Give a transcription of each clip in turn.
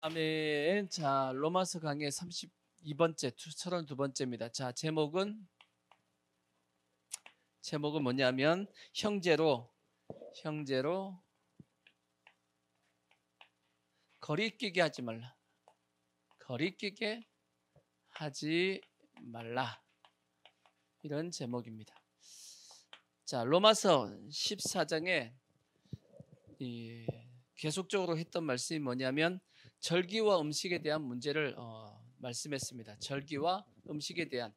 아멘. 자, 로마서 강의 32번째, 32번째입니다. 자, 제목은 뭐냐면 형제로 거리끼게 하지 말라. 거리끼게 하지 말라. 이런 제목입니다. 자, 로마서 14장에 계속적으로 했던 말씀이 뭐냐면 절기와 음식에 대한 문제를 말씀했습니다. 절기와 음식에 대한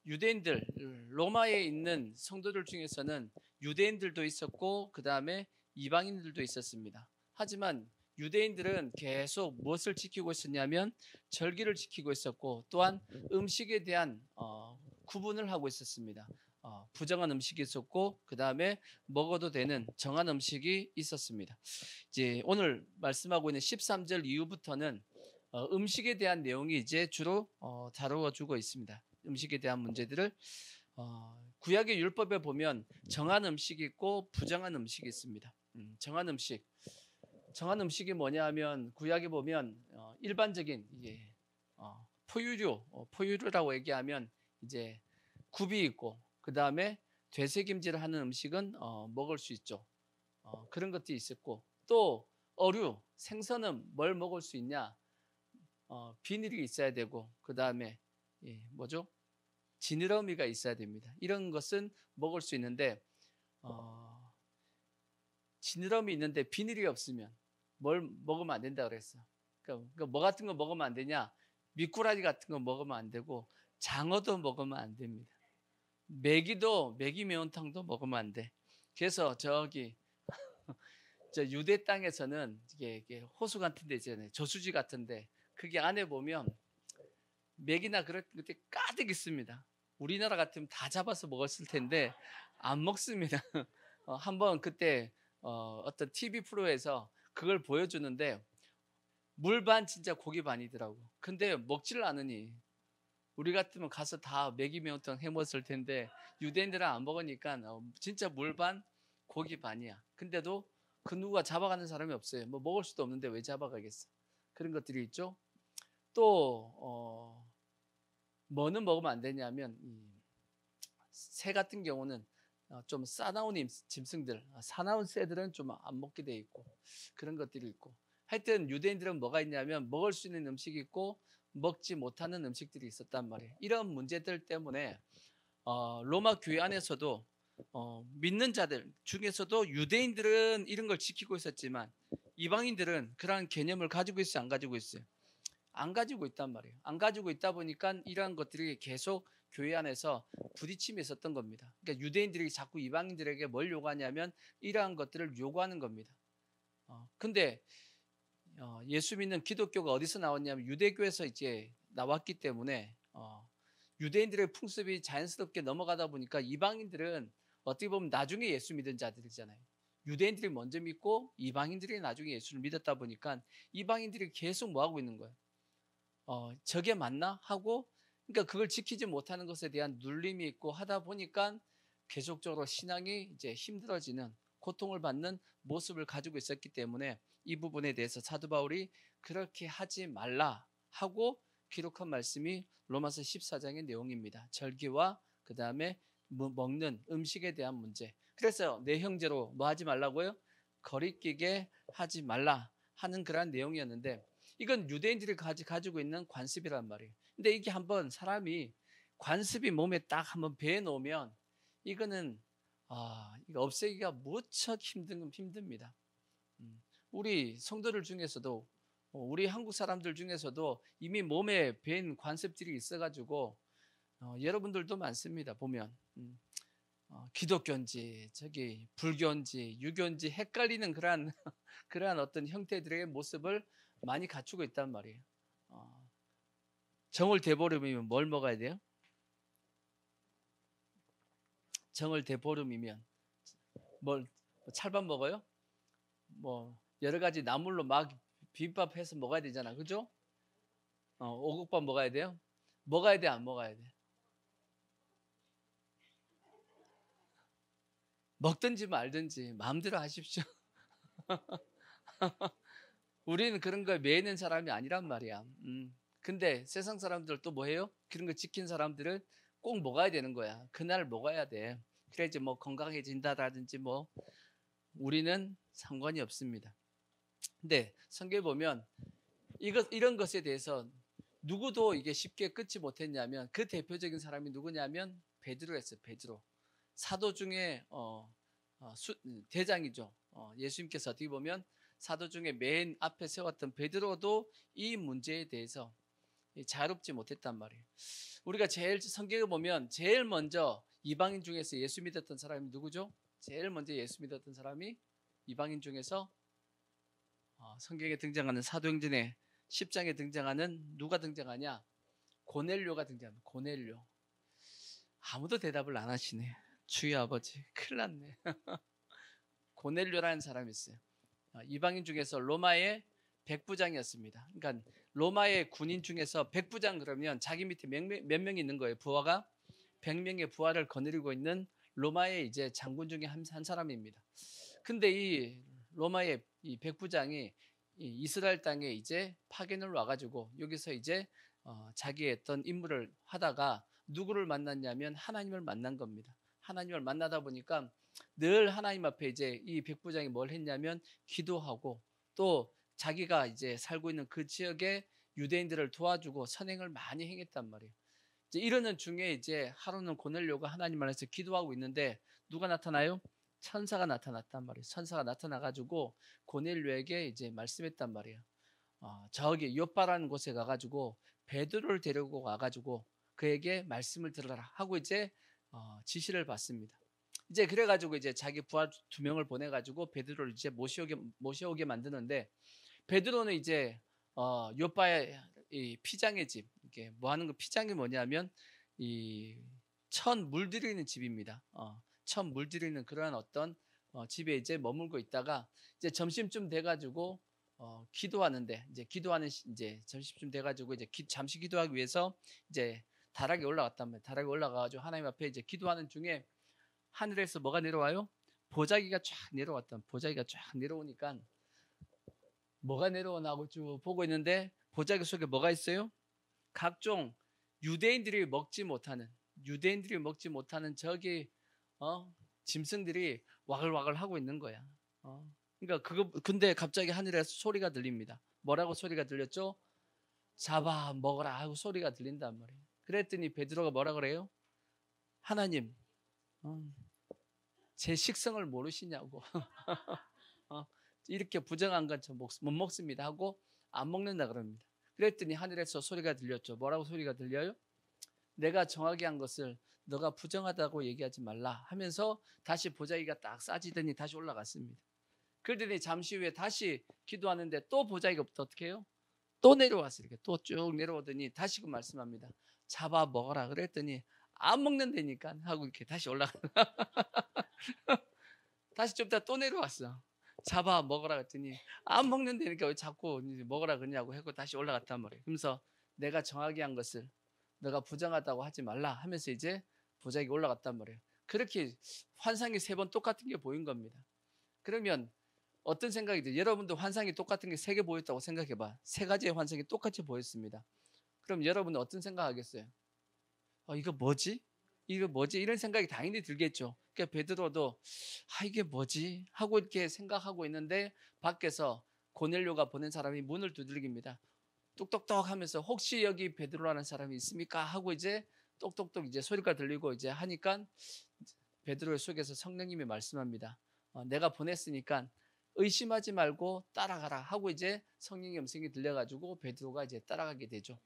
유대인들, 로마에 있는 성도들 중에서는 유대인들도 있었고 그 다음에 이방인들도 있었습니다. 하지만 유대인들은 계속 무엇을 지키고 있었냐면 절기를 지키고 있었고 또한 음식에 대한 구분을 하고 있었습니다. 부정한 음식이 있었고 그 다음에 먹어도 되는 정한 음식이 있었습니다. 이제 오늘 말씀하고 있는 13절 이후부터는 음식에 대한 내용이 이제 주로 다루어주고 있습니다. 음식에 대한 문제들을 구약의 율법에 보면 정한 음식이 있고 부정한 음식이 있습니다. 정한 음식이 뭐냐 하면 구약에 보면 일반적인 이제 포유류라고 얘기하면 이제 굽이 있고 그 다음에 되새김질을 하는 음식은 먹을 수 있죠. 그런 것들이 있었고 또 어류, 생선은 뭘 먹을 수 있냐? 비닐이 있어야 되고 그 다음에 뭐죠? 지느러미가 있어야 됩니다. 이런 것은 먹을 수 있는데 지느러미 있는데 비닐이 없으면 뭘 먹으면 안 된다 그랬어. 그러니까 뭐 같은 거 먹으면 안 되냐? 미꾸라지 같은 거 먹으면 안 되고 장어도 먹으면 안 됩니다. 메기 매운탕도 먹으면 안 돼. 그래서 저기 저 유대 땅에서는 이게 호수 같은 데 있잖아요. 저수지 같은데 그게 안에 보면 맥이나 그런 것들이 가득 있습니다. 우리나라 같으면 다 잡아서 먹었을 텐데 안 먹습니다. 한번 그때 어떤 TV 프로에서 그걸 보여주는데 물 반 진짜 고기 반이더라고. 근데 먹지를 않으니 우리 같으면 가서 다 메기 매운탕 해 먹었을 텐데 유대인들은 안 먹으니까 진짜 물 반 고기 반이야. 근데도 그 누가 잡아가는 사람이 없어요. 뭐 먹을 수도 없는데 왜 잡아가겠어. 그런 것들이 있죠. 또 뭐는 먹으면 안 되냐면 새 같은 경우는 좀 싸나운 짐승들, 사나운 새들은 좀 안 먹게 돼 있고 그런 것들이 있고 하여튼 유대인들은 뭐가 있냐면 먹을 수 있는 음식이 있고 먹지 못하는 음식들이 있었단 말이에요. 이런 문제들 때문에 로마 교회 안에서도 믿는 자들 중에서도 유대인들은 이런 걸 지키고 있었지만 이방인들은 그러한 개념을 가지고 있어요, 안 가지고 있어요? 안 가지고 있단 말이에요. 안 가지고 있다 보니까 이러한 것들이 계속 교회 안에서 부딪힘이 있었던 겁니다. 그러니까 유대인들이 자꾸 이방인들에게 뭘 요구하냐면 이러한 것들을 요구하는 겁니다. 근데 예수 믿는 기독교가 어디서 나왔냐면 유대교에서 이제 나왔기 때문에 유대인들의 풍습이 자연스럽게 넘어가다 보니까 이방인들은 어떻게 보면 나중에 예수 믿은 자들이잖아요. 유대인들이 먼저 믿고 이방인들이 나중에 예수를 믿었다 보니까 이방인들이 계속 뭐 하고 있는 거예요? 저게 맞나? 하고 그러니까 그걸 지키지 못하는 것에 대한 눌림이 있고 하다 보니까 계속적으로 신앙이 이제 힘들어지는 고통을 받는 모습을 가지고 있었기 때문에 이 부분에 대해서 사도 바울이 그렇게 하지 말라 하고 기록한 말씀이 로마서 14장의 내용입니다. 절기와 그 다음에 먹는 음식에 대한 문제. 그래서 내 형제로 뭐 하지 말라고요? 거리끼게 하지 말라 하는 그러한 내용이었는데 이건 유대인들이 가지고 있는 관습이란 말이에요. 근데 이게 한번 사람이 관습이 몸에 딱 한번 배어 놓으면 이거는 이거 없애기가 무척 힘듭니다. 우리 성도들 중에서도 우리 한국 사람들 중에서도 이미 몸에 밴 관습들이 있어가지고 여러분들도 많습니다. 보면 기독교인지 저기 불교인지 유교인지 헷갈리는 그러한 어떤 형태들의 모습을 많이 갖추고 있단 말이에요. 정을 대보름이면 뭘 먹어야 돼요? 정을 대보름이면 뭘 찰밥 먹어요? 뭐 여러 가지 나물로 막 비빔밥 해서 먹어야 되잖아, 그죠? 오곡밥 먹어야 돼요? 먹어야 돼, 안 먹어야 돼? 먹든지 말든지 마음대로 하십시오. 우리는 그런 거에 매이는 사람이 아니란 말이야. 근데 세상 사람들 또 뭐해요? 그런 거 지킨 사람들은 꼭 먹어야 되는 거야. 그날 먹어야 돼. 그래야지 뭐 건강해진다라든지 뭐 우리는 상관이 없습니다. 근데 성경에 보면 이런 것에 대해서 누구도 이게 쉽게 끊지 못했냐면 그 대표적인 사람이 누구냐면 베드로였어요. 베드로. 사도 중에 대장이죠. 예수님께서 어떻게 보면 사도 중에 맨 앞에 세웠던 베드로도 이 문제에 대해서 자유롭지 못했단 말이에요. 우리가 제일 성경에 보면 제일 먼저 이방인 중에서 예수 믿었던 사람이 누구죠? 제일 먼저 예수 믿었던 사람이 이방인 중에서 성경에 등장하는 사도행전의 10장에 등장하는 누가 등장하냐? 고넬료가 등장합니다. 고넬료. 아무도 대답을 안 하시네. 주의 아버지, 큰일 났네. 고넬료라는 사람이 있어요. 이방인 중에서 로마의 백부장이었습니다. 그러니까 로마의 군인 중에서 백부장 그러면 자기 밑에 몇 명 있는 거예요. 부하가 100명의 부하를 거느리고 있는 로마의 이제 장군 중에 한 사람입니다. 근데 이 로마의 이 백부장이 이 이스라엘 땅에 이제 파견을 와가지고 여기서 이제 자기의 어떤 임무를 하다가 누구를 만났냐면 하나님을 만난 겁니다. 하나님을 만나다 보니까 늘 하나님 앞에 이제 이 백부장이 뭘 했냐면 기도하고 또 자기가 이제 살고 있는 그 지역에 유대인들을 도와주고 선행을 많이 행했단 말이에요. 이제 이러는 중에 이제 하루는 고넬료가 하나님 안에서 기도하고 있는데 누가 나타나요? 천사가 나타났단 말이에요. 천사가 나타나가지고 고넬료에게 이제 말씀했단 말이에요. 저기 요빠라는 곳에 가가지고 베드로를 데리고 와가지고 그에게 말씀을 들으라 하고 이제 지시를 받습니다. 이제 그래가지고 이제 자기 부하 2명을 보내가지고 베드로를 이제 모셔오게 만드는데 베드로는 이제 요빠의 이 피장의 집 이게 뭐 하는 거 피장이 뭐냐면 이 천 물들이는 집입니다. 천 물들이는 그러한 어떤 집에 이제 머물고 있다가 이제 점심쯤 돼가지고 기도하는데 이제 기도하는 이제 점심쯤 돼가지고 이제 잠시 기도하기 위해서 이제 다락에 올라갔단 말이에요. 다락에 올라가가지고 하나님 앞에 이제 기도하는 중에 하늘에서 뭐가 내려와요? 보자기가 쫙 내려왔던 보자기가 쫙 내려오니까 뭐가 내려오나 하고 쭉 보고 있는데 보자기 속에 뭐가 있어요? 각종 유대인들이 먹지 못하는 저기 짐승들이 와글와글 하고 있는 거야. 그러니까 근데 갑자기 하늘에서 소리가 들립니다. 뭐라고 소리가 들렸죠? 잡아 먹어라 하고 소리가 들린단 말이에요. 그랬더니 베드로가 뭐라 그래요? 하나님, 제 식성을 모르시냐고. 이렇게 부정한 건 저 못 먹습니다 하고 안 먹는다 그럽니다. 그랬더니 하늘에서 소리가 들렸죠. 뭐라고 소리가 들려요? 내가 정하게 한 것을 너가 부정하다고 얘기하지 말라 하면서 다시 보자기가 딱 싸지더니 다시 올라갔습니다. 그러더니 잠시 후에 다시 기도하는데 또 보자기가 어떻게 해요? 또 내려왔어요. 이렇게 또 쭉 내려오더니 다시 그 말씀합니다. 잡아 먹어라 그랬더니 안 먹는다니까 하고 이렇게 다시 올라가. 다시 좀 이따 또 내려왔어. 잡아 먹어라 그랬더니 안 먹는다니까 왜 자꾸 먹어라 그러냐고 하고 다시 올라갔단 말이에요. 그러면서 내가 정하게 한 것을 너가 부정하다고 하지 말라 하면서 이제 보자기가 올라갔단 말이에요. 그렇게 환상이 3번 똑같은 게 보인 겁니다. 그러면 어떤 생각이 들어요? 여러분도 환상이 똑같은 게 3개 보였다고 생각해봐. 3가지의 환상이 똑같이 보였습니다. 그럼 여러분은 어떤 생각하겠어요? 이거 뭐지? 이거 뭐지? 이런 생각이 당연히 들겠죠. 그러니까 베드로도 이게 뭐지? 하고 이렇게 생각하고 있는데 밖에서 고넬료가 보낸 사람이 문을 두들깁니다. 똑똑똑 하면서 혹시 여기 베드로라는 사람이 있습니까? 하고 이제 똑똑똑 이제 소리가 들리고 이제 하니까 베드로의 속에서 성령님이 말씀합니다. 내가 보냈으니까 의심하지 말고 따라가라 하고 이제 성령의 음성이 들려가지고 베드로가 이제 따라가게 되죠.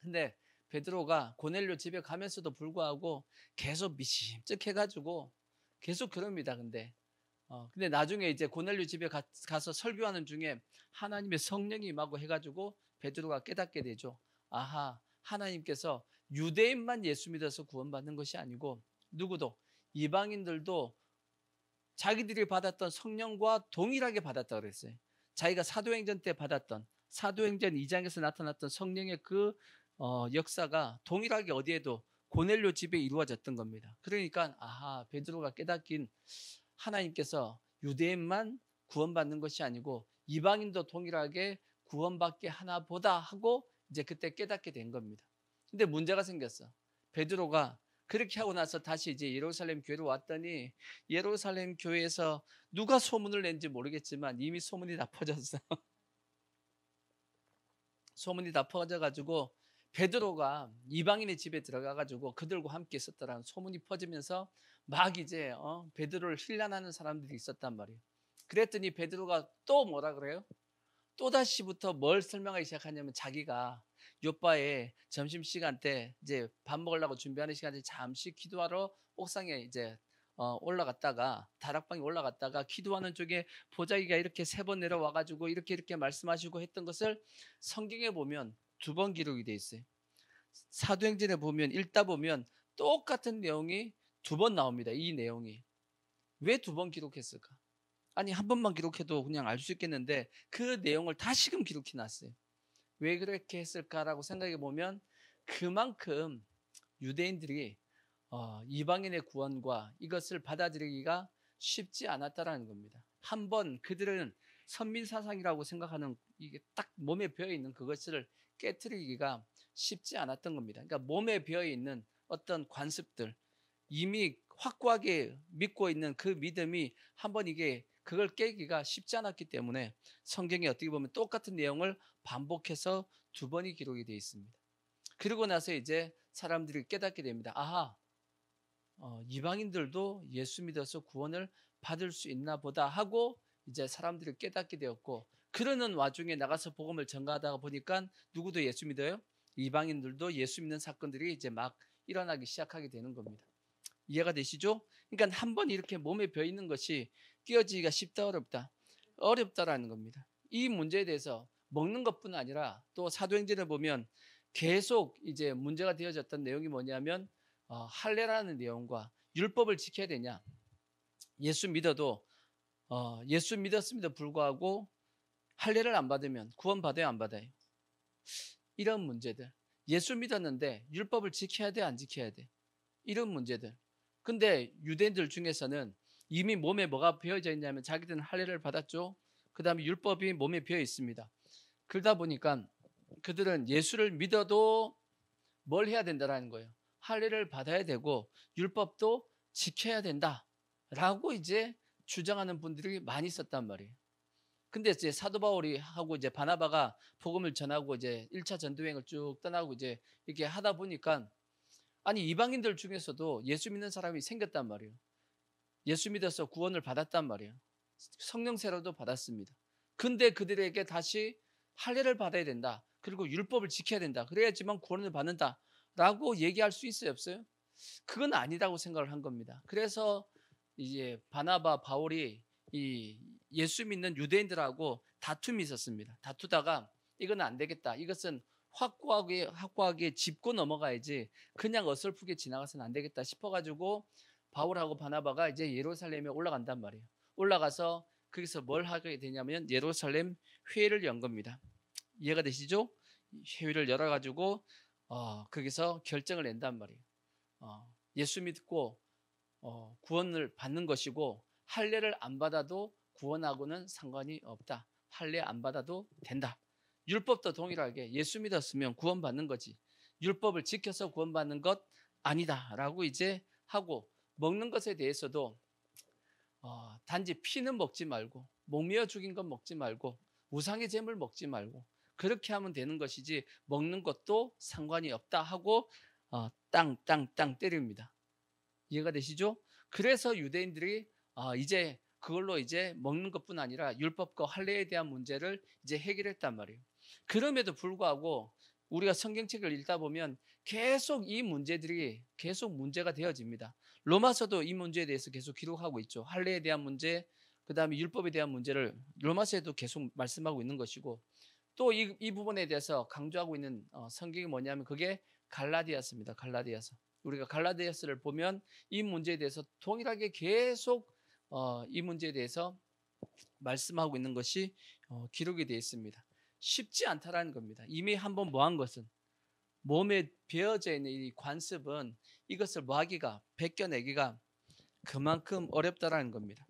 근데 베드로가 고넬료 집에 가면서도 불구하고 계속 미심쩍해가지고 계속 그럽니다. 근데 나중에 이제 고넬료 집에 가서 설교하는 중에 하나님의 성령이 임하고 해가지고 베드로가 깨닫게 되죠. 아하, 하나님께서 유대인만 예수 믿어서 구원받는 것이 아니고 누구도 이방인들도 자기들이 받았던 성령과 동일하게 받았다고 그랬어요. 자기가 사도행전 때 받았던 사도행전 2장에서 나타났던 성령의 그 역사가 동일하게 어디에도 고넬료 집에 이루어졌던 겁니다. 그러니까 베드로가 깨닫긴 하나님께서 유대인만 구원받는 것이 아니고 이방인도 동일하게 구원받게 하나 보다 하고 이제 그때 깨닫게 된 겁니다. 근데 문제가 생겼어. 베드로가 그렇게 하고 나서 다시 이제 예루살렘 교회로 왔더니 예루살렘 교회에서 누가 소문을 낸지 모르겠지만 이미 소문이 다 퍼졌어. 소문이 다 퍼져가지고 베드로가 이방인의 집에 들어가가지고 그들과 함께 있었다라는 소문이 퍼지면서 막 이제 베드로를 힐난하는 사람들이 있었단 말이에요. 그랬더니 베드로가 또 뭐라 그래요? 또다시부터 뭘 설명하기 시작하냐면 자기가 요바에 점심시간 때 이제 밥 먹으려고 준비하는 시간에 잠시 기도하러 옥상에 이제 올라갔다가 다락방에 올라갔다가 기도하는 쪽에 보자기가 이렇게 3번 내려와가지고 이렇게 말씀하시고 했던 것을 성경에 보면 2번 기록이 돼 있어요. 사도행전에 보면 읽다 보면 똑같은 내용이 2번 나옵니다. 이 내용이 왜 2번 기록했을까? 아니 한 번만 기록해도 그냥 알 수 있겠는데 그 내용을 다시금 기록해 놨어요. 왜 그렇게 했을까라고 생각해 보면 그만큼 유대인들이 이방인의 구원과 이것을 받아들이기가 쉽지 않았다라는 겁니다. 한번 그들은 선민사상이라고 생각하는 이게 딱 몸에 배어있는 그것을 깨트리기가 쉽지 않았던 겁니다. 그러니까 몸에 배어있는 어떤 관습들, 이미 확고하게 믿고 있는 그 믿음이 한번 이게 그걸 깨기가 쉽지 않았기 때문에 성경에 어떻게 보면 똑같은 내용을 반복해서 2번이 기록이 되어 있습니다. 그리고 나서 이제 사람들이 깨닫게 됩니다. 아하, 이방인들도 예수 믿어서 구원을 받을 수 있나 보다 하고 이제 사람들이 깨닫게 되었고, 그러는 와중에 나가서 복음을 전가하다가 보니까 누구도 예수 믿어요? 이방인들도 예수 믿는 사건들이 이제 막 일어나기 시작하게 되는 겁니다. 이해가 되시죠? 그러니까 한번 이렇게 몸에 배어 있는 것이 끼어지기가 쉽다 어렵다? 어렵다라는 겁니다. 이 문제에 대해서 먹는 것뿐 아니라 또 사도행전을 보면 계속 이제 문제가 되어졌던 내용이 뭐냐면 할례라는 내용과 율법을 지켜야 되냐, 예수 믿어도 예수 믿었음에도 불구하고 할례를 안 받으면 구원 받아요 안 받아요? 이런 문제들, 예수 믿었는데 율법을 지켜야 돼 안 지켜야 돼? 이런 문제들. 근데 유대인들 중에서는 이미 몸에 뭐가 배어져 있냐면 자기들은 할례를 받았죠. 그 다음에 율법이 몸에 배어 있습니다. 그러다 보니까 그들은 예수를 믿어도 뭘 해야 된다라는 거예요. 할례를 받아야 되고 율법도 지켜야 된다라고 이제 주장하는 분들이 많이 있었단 말이에요. 근데 이제 사도 바울이 하고 이제 바나바가 복음을 전하고 이제 1차 전도여행을 쭉 떠나고 이제 이렇게 하다 보니까 아니 이방인들 중에서도 예수 믿는 사람이 생겼단 말이에요. 예수 믿어서 구원을 받았단 말이에요. 성령 세례도 받았습니다. 근데 그들에게 다시 할례를 받아야 된다. 그리고 율법을 지켜야 된다. 그래야지만 구원을 받는다라고 얘기할 수 있어요, 없어요? 그건 아니라고 생각을 한 겁니다. 그래서 이제 바나바 바울이 이 예수 믿는 유대인들하고 다툼이 있었습니다. 다투다가 이건 안 되겠다. 이것은 확고하게 짚고 넘어가야지 그냥 어설프게 지나가서는 안 되겠다 싶어가지고 바울하고 바나바가 이제 예루살렘에 올라간단 말이에요. 올라가서 거기서 뭘 하게 되냐면 예루살렘 회의를 연 겁니다. 이해가 되시죠? 회의를 열어가지고 거기서 결정을 낸단 말이에요. 예수 믿고 구원을 받는 것이고 할례를 안 받아도 구원하고는 상관이 없다. 할례 안 받아도 된다. 율법도 동일하게 예수 믿었으면 구원받는 거지 율법을 지켜서 구원받는 것 아니다라고 이제 하고, 먹는 것에 대해서도 단지 피는 먹지 말고 목매어 죽인 것 먹지 말고 우상의 제물 먹지 말고 그렇게 하면 되는 것이지 먹는 것도 상관이 없다 하고 땅 때립니다. 이해가 되시죠? 그래서 유대인들이 이제 그걸로 이제 먹는 것뿐 아니라 율법과 할례에 대한 문제를 이제 해결했단 말이에요. 그럼에도 불구하고 우리가 성경책을 읽다 보면 계속 이 문제들이 계속 문제가 되어집니다. 로마서도 이 문제에 대해서 계속 기록하고 있죠. 할례에 대한 문제, 그 다음에 율법에 대한 문제를 로마서에도 계속 말씀하고 있는 것이고, 또 이 부분에 대해서 강조하고 있는 성경이 뭐냐면 그게 갈라디아서입니다. 갈라디아서. 우리가 갈라디아서를 보면 이 문제에 대해서 동일하게 계속 이 문제에 대해서 말씀하고 있는 것이 기록이 되어 있습니다. 쉽지 않다라는 겁니다. 이미 한번 뭐한 것은 몸에 배어져 있는 이 관습은 이것을 뭐하기가 벗겨내기가 그만큼 어렵다라는 겁니다.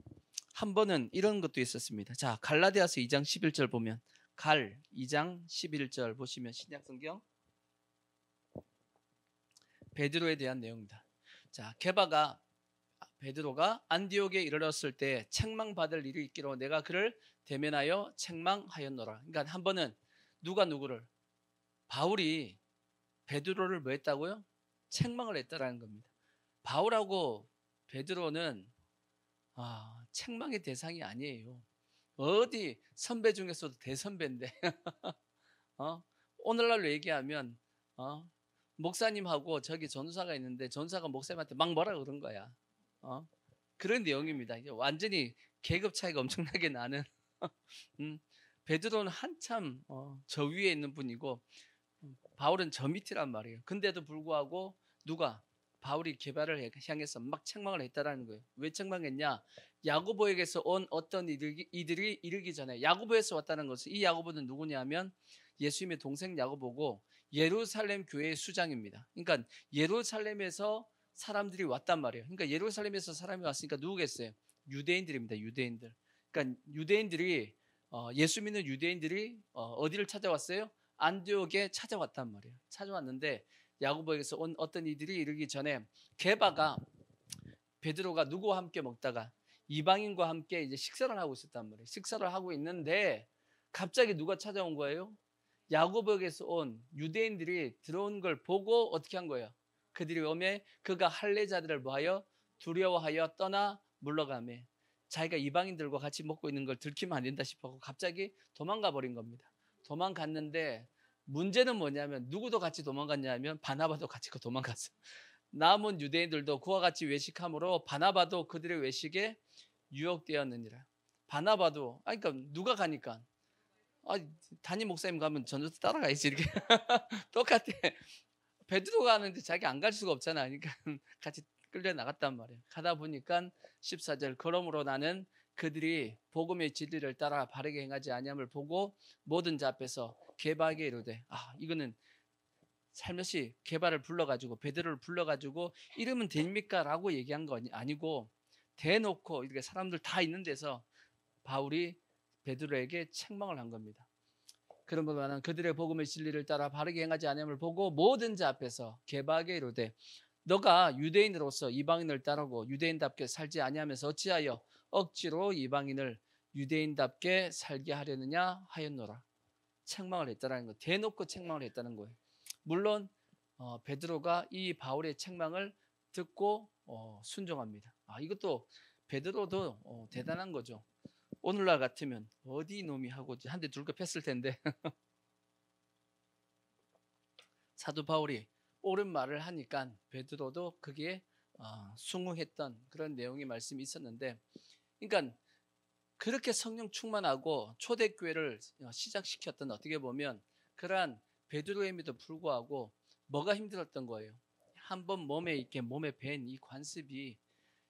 한 번은 이런 것도 있었습니다. 자, 갈라디아서 2장 11절 보면, 2장 11절 보시면 신약성경 베드로에 대한 내용입니다. 자, 베드로가 안디옥에 이르렀을 때 책망받을 일이 있기로 내가 그를 대면하여 책망하였노라. 그러니까 한 번은 누가 누구를, 바울이 베드로를 뭐 했다고요? 책망을 했다라는 겁니다. 바울하고 베드로는 책망의 대상이 아니에요. 어디 선배 중에서도 대선배인데 오늘날로 얘기하면 목사님하고 저기 전사가 있는데 전사가 목사님한테 막 뭐라 그런 거야. 그런 내용입니다. 이게 완전히 계급 차이가 엄청나게 나는 베드로는 한참 저 위에 있는 분이고 바울은 저 밑이란 말이에요. 근데도 불구하고 누가 바울이 개발을 향해서 막 책망을 했다라는 거예요. 왜 책망했냐? 야고보에게서 온 어떤 이들이 이르기 전에, 야고보에서 왔다는 것은, 이 야고보는 누구냐면 예수님의 동생 야고보고 예루살렘 교회의 수장입니다. 그러니까 예루살렘에서 사람들이 왔단 말이에요. 그러니까 예루살렘에서 사람이 왔으니까 누구겠어요? 유대인들입니다. 유대인들. 그러니까 유대인들이 예수 믿는 유대인들이 어디를 찾아왔어요? 안디옥에 찾아왔단 말이에요. 찾아왔는데 야고보에게서 온 어떤 이들이 이르기 전에 게바가, 베드로가 누구와 함께 먹다가 이방인과 함께 이제 식사를 하고 있었단 말이에요. 식사를 하고 있는데 갑자기 누가 찾아온 거예요? 야고보에게서 온 유대인들이 들어온 걸 보고 어떻게 한 거예요? 그들이 오매 그가 할례자들을 보하여 두려워하여 떠나 물러가매, 자기가 이방인들과 같이 먹고 있는 걸 들키면 안 된다 싶어서 갑자기 도망가 버린 겁니다. 도망갔는데 문제는 뭐냐면 누구도 같이 도망갔냐면 바나바도 같이 도망갔어요. 남은 유대인들도 그와 같이 외식함으로 바나바도 그들의 외식에 유혹되었느니라. 바나바도 그러니까 누가 가니까 담임 목사님 가면 저도 따라가야지 이렇게 똑같아. 베드로 가는데 자기 안 갈 수가 없잖아. 그러니까 같이 끌려 나갔단 말이에요. 가다 보니까 14절, 그러므로 나는 그들이 복음의 진리를 따라 바르게 행하지 아니함을 보고 모든 자 앞에서 게바에게 이르되, 이거는 살며시 게바를 불러가지고 베드로를 불러가지고 이러면 됩니까? 라고 얘기한 거 아니고 대놓고 이렇게 사람들 다 있는 데서 바울이 베드로에게 책망을 한 겁니다. 그러므로 나는 그들의 복음의 진리를 따라 바르게 행하지 아니함을 보고 모든 자 앞에서 게바에게 이르되, 너가 유대인으로서 이방인을 따르고 유대인답게 살지 아니하면서 어찌하여 억지로 이방인을 유대인답게 살게 하려느냐 하였노라. 책망을 했다는 거, 대놓고 책망을 했다는 거예요. 물론 베드로가 이 바울의 책망을 듣고 순종합니다. 이것도 베드로도 대단한 거죠. 오늘날 같으면 어디 놈이 하고 한 대 둘러 팼을 텐데 사도 바울이 옳은 말을 하니까 베드로도 그게 순응했던 그런 내용의 말씀이 있었는데, 그러니까 그렇게 성령 충만하고 초대교회를 시작시켰던, 어떻게 보면 그러한 베드로임에도 불구하고 뭐가 힘들었던 거예요? 한번 몸에 밴 이 관습이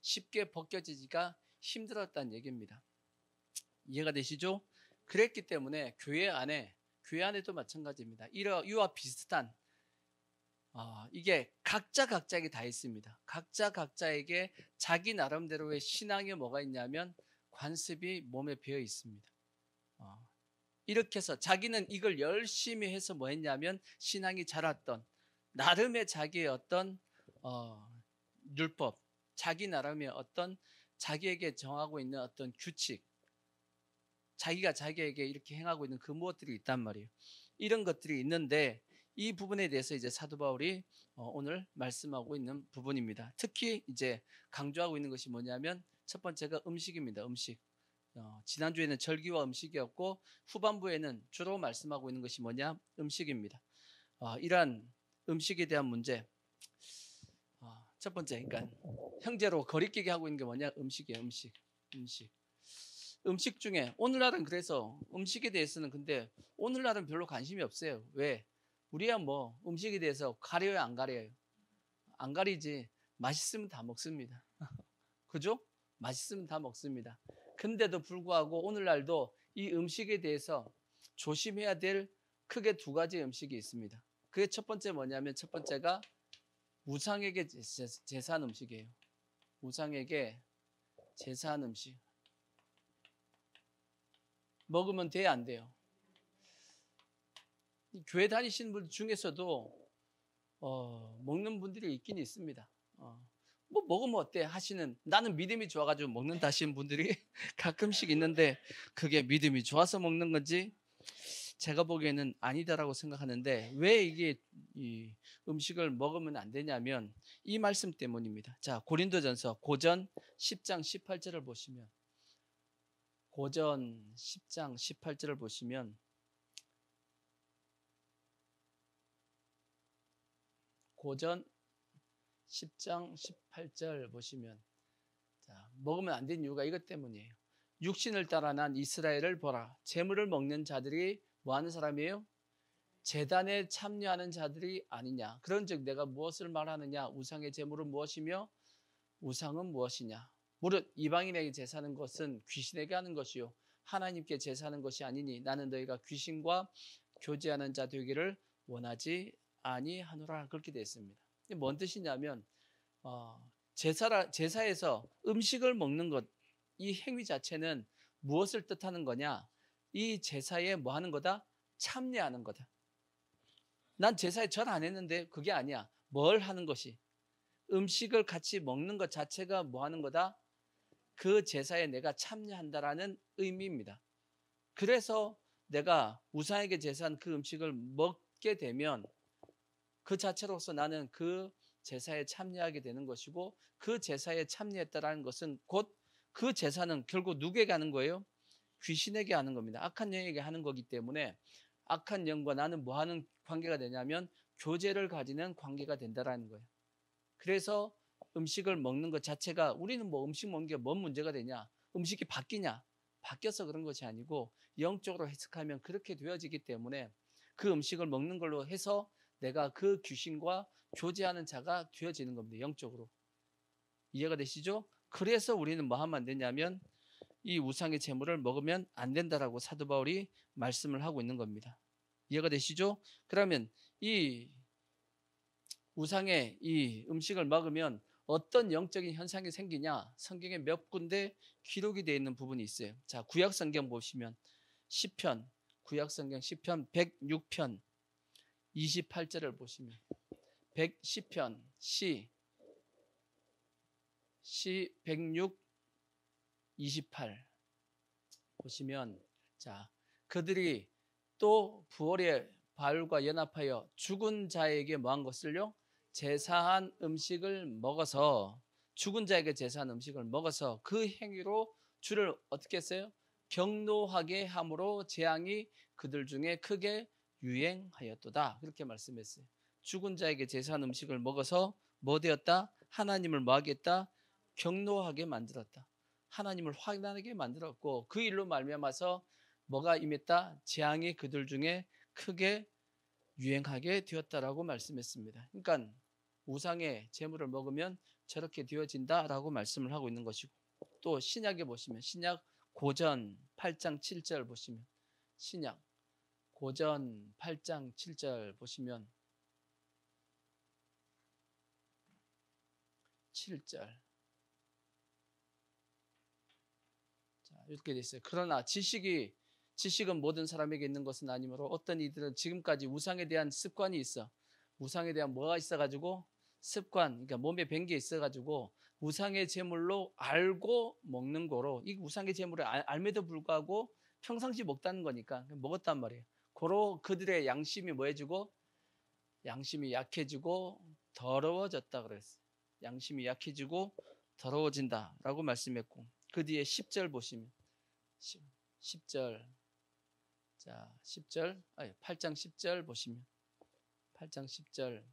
쉽게 벗겨지기가 힘들었다는 얘기입니다. 이해가 되시죠? 그랬기 때문에 교회 안에도 마찬가지입니다. 이와 비슷한 이게 각자에게 다 있습니다. 각자에게 자기 나름대로의 신앙이 뭐가 있냐면 관습이 몸에 배어 있습니다. 이렇게 해서 자기는 이걸 열심히 해서 뭐 했냐면 신앙이 자랐던 나름의 자기의 어떤 율법, 자기 나름의 어떤 자기에게 정하고 있는 어떤 규칙, 자기가 자기에게 이렇게 행하고 있는 그 무엇들이 있단 말이에요. 이런 것들이 있는데 이 부분에 대해서 이제 사도 바울이 오늘 말씀하고 있는 부분입니다. 특히 이제 강조하고 있는 것이 뭐냐면 첫 번째가 음식입니다. 음식. 지난주에는 절기와 음식이었고 후반부에는 주로 말씀하고 있는 것이 뭐냐? 음식입니다. 이러한 음식에 대한 문제. 첫 번째, 그러니까 형제로 거리끼게 하고 있는 게 뭐냐? 음식이에요. 음식 중에 오늘날은 그래서 음식에 대해서는 근데 오늘날은 별로 관심이 없어요. 왜? 우리야 뭐 음식에 대해서 가려요, 안 가려요? 안 가리지. 맛있으면 다 먹습니다. 그죠? 맛있으면 다 먹습니다. 근데도 불구하고 오늘날도 이 음식에 대해서 조심해야 될 크게 두 가지 음식이 있습니다. 그게 첫 번째 뭐냐면 첫 번째가 우상에게 제사한 음식이에요. 우상에게 제사한 음식. 먹으면 돼야 안 돼요? 교회 다니시는 분들 중에서도 먹는 분들이 있긴 있습니다. 뭐 먹으면 어때 하시는, 나는 믿음이 좋아가지고 먹는다 하시는 분들이 가끔씩 있는데, 그게 믿음이 좋아서 먹는 건지 제가 보기에는 아니다라고 생각하는데, 왜 이게 이 음식을 먹으면 안 되냐면 이 말씀 때문입니다. 자, 고린도전서 고전 10장 18절을 보시면, 고전 10장 18절을 보시면, 고전 10장 18절 보시면, 자, 먹으면 안 되는 이유가 이것 때문이에요. 육신을 따라 난 이스라엘을 보라. 재물을 먹는 자들이 뭐 하는 사람이에요? 제단에 참여하는 자들이 아니냐. 그런즉 내가 무엇을 말하느냐. 우상의 재물은 무엇이며 우상은 무엇이냐. 무릇 이방인에게 제사하는 것은 귀신에게 하는 것이요 하나님께 제사하는 것이 아니니 나는 너희가 귀신과 교제하는 자 되기를 원하지 아니하노라. 그렇게 되어 있습니다. 뭔 뜻이냐면 제사에서 음식을 먹는 것, 이 행위 자체는 무엇을 뜻하는 거냐? 이 제사에 뭐 하는 거다? 참여하는 거다. 난 제사에 절 안 했는데 그게 아니야. 뭘 하는 것이? 음식을 같이 먹는 것 자체가 뭐 하는 거다? 그 제사에 내가 참여한다라는 의미입니다. 그래서 내가 우상에게 제사한 그 음식을 먹게 되면 그 자체로서 나는 그 제사에 참여하게 되는 것이고, 그 제사에 참여했다라는 것은 곧 그 제사는 결국 누구에게 하는 거예요? 귀신에게 하는 겁니다. 악한 영에게 하는 거기 때문에 악한 영과 나는 뭐 하는 관계가 되냐면 교제를 가지는 관계가 된다라는 거예요. 그래서 음식을 먹는 것 자체가, 우리는 뭐 음식 먹는 게 뭔 문제가 되냐? 음식이 바뀌냐? 바뀌어서 그런 것이 아니고 영적으로 해석하면 그렇게 되어지기 때문에 그 음식을 먹는 걸로 해서 내가 그 귀신과 교제하는 자가 되어지는 겁니다. 영적으로. 이해가 되시죠? 그래서 우리는 뭐 하면 안 되냐면 이 우상의 제물을 먹으면 안 된다라고 사도 바울이 말씀을 하고 있는 겁니다. 이해가 되시죠? 그러면 이 우상의 이 음식을 먹으면 어떤 영적인 현상이 생기냐? 성경에 몇 군데 기록이 되어 있는 부분이 있어요. 자, 구약 성경 보시면 시편, 구약 성경 시편 106편 28절을 보시면, 110편 시 106 28 보시면, 자, 그들이 또 부활의 바울과 연합하여 죽은 자에게 뭐한 것을요? 제사한 음식을 먹어서, 죽은 자에게 제사한 음식을 먹어서 그 행위로 주를 어떻게 했어요? 경노하게 함으로 재앙이 그들 중에 크게 유행하였도다. 그렇게 말씀했어요. 죽은 자에게 제사한 음식을 먹어서 뭐 되었다? 하나님을 뭐 하겠다? 경노하게 만들었다. 하나님을 화나게 만들었고, 그 일로 말미암아서 뭐가 임했다? 재앙이 그들 중에 크게 유행하게 되었다라고 말씀했습니다. 그러니까 우상의 제물을 먹으면 저렇게 되어진다라고 말씀을 하고 있는 것이고, 또 신약에 보시면 신약 고전 8장 7절 보시면, 신약 고전 8장 7절 보시면 7절, 자, 이렇게 돼 있어요. 그러나 지식은 모든 사람에게 있는 것은 아니므로 어떤 이들은 지금까지 우상에 대한 습관이 있어. 우상에 대한 뭐가 있어가지고 습관, 그러니까 몸에 밴 게 있어가지고 우상의 제물로 알고 먹는 거로, 이 우상의 제물을 알매도 불구하고 평상시 먹다는 거니까 먹었단 말이에요. 고로 그들의 양심이 뭐 해지고, 양심이 약해지고 더러워졌다 그랬어요. 양심이 약해지고 더러워진다라고 말씀했고, 그 뒤에 10절 보시면 10절, 자 10절, 8장 10절 보시면 8장 10절,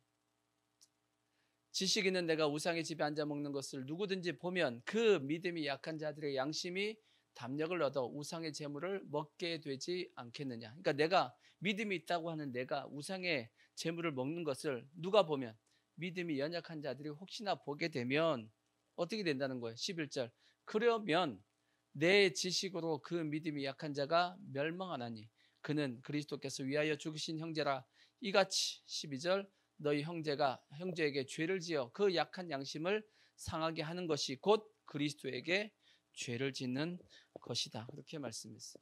지식 있는 내가 우상의 집에 앉아 먹는 것을 누구든지 보면 그 믿음이 약한 자들의 양심이 담력을 얻어 우상의 제물을 먹게 되지 않겠느냐. 그러니까 내가 믿음이 있다고 하는 내가 우상의 제물을 먹는 것을 누가 보면, 믿음이 연약한 자들이 혹시나 보게 되면 어떻게 된다는 거예요? 11절, 그러면 내 지식으로 그 믿음이 약한 자가 멸망하나니 그는 그리스도께서 위하여 죽으신 형제라. 이같이 12절, 너희 형제에게 죄를 지어 그 약한 양심을 상하게 하는 것이 곧 그리스도에게 죄를 짓는 것이다. 그렇게 말씀했어요.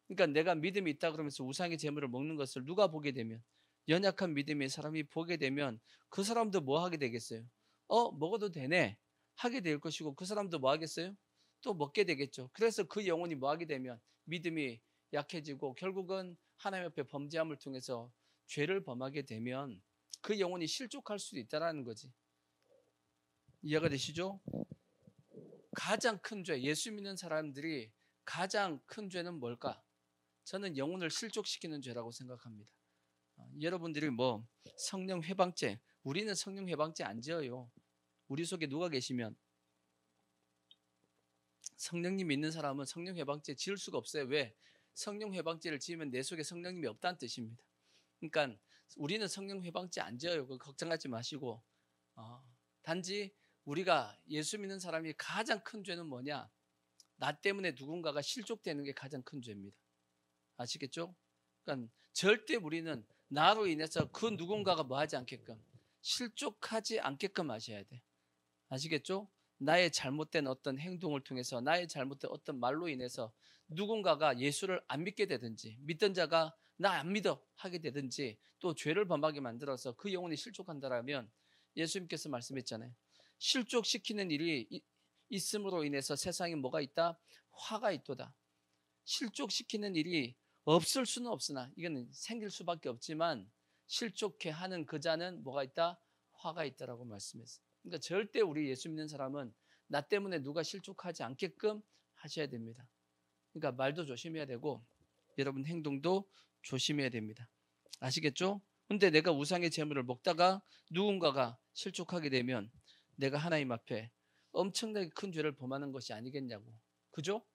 그러니까 내가 믿음이 있다 그러면서 우상의 제물을 먹는 것을 누가 보게 되면, 연약한 믿음의 사람이 보게 되면 그 사람도 뭐 하게 되겠어요? 먹어도 되네 하게 될 것이고, 그 사람도 뭐 하겠어요? 또 먹게 되겠죠. 그래서 그 영혼이 뭐 하게 되면 믿음이 약해지고 결국은 하나님 앞에 범죄함을 통해서 죄를 범하게 되면 그 영혼이 실족할 수도 있다라는 거지. 이해가 되시죠? 가장 큰 죄, 예수 믿는 사람들이 가장 큰 죄는 뭘까? 저는 영혼을 실족시키는 죄라고 생각합니다. 여러분들이 뭐 성령 회방죄, 우리는 성령 회방죄 안 지어요. 우리 속에 누가 계시면, 성령님 있는 사람은 성령 회방죄 지을 수가 없어요. 왜? 성령 회방죄를 지으면 내 속에 성령님이 없다는 뜻입니다. 그러니까 우리는 성령 회방죄 안 지어요. 그거 걱정하지 마시고, 단지 우리가 예수 믿는 사람이 가장 큰 죄는 뭐냐? 나 때문에 누군가가 실족되는 게 가장 큰 죄입니다. 아시겠죠? 그러니까 절대 우리는 나로 인해서 그 누군가가 뭐 하지 않게끔, 실족하지 않게끔 하셔야 돼. 아시겠죠? 나의 잘못된 어떤 행동을 통해서, 나의 잘못된 어떤 말로 인해서 누군가가 예수를 안 믿게 되든지, 믿던 자가 나 안 믿어 하게 되든지, 또 죄를 범하게 만들어서 그 영혼이 실족한다라면, 예수님께서 말씀했잖아요. 실족시키는 일이 있음으로 인해서 세상에 뭐가 있다? 화가 있도다. 실족시키는 일이 없을 수는 없으나, 이거는 생길 수밖에 없지만, 실족해 하는 그 자는 뭐가 있다? 화가 있다라고 말씀했어요. 그러니까 절대 우리 예수 믿는 사람은 나 때문에 누가 실족하지 않게끔 하셔야 됩니다. 그러니까 말도 조심해야 되고 여러분 행동도 조심해야 됩니다. 아시겠죠? 근데 내가 우상의 제물을 먹다가 누군가가 실족하게 되면 내가 하나님 앞에 엄청나게 큰 죄를 범하는 것이 아니겠냐고. 그죠?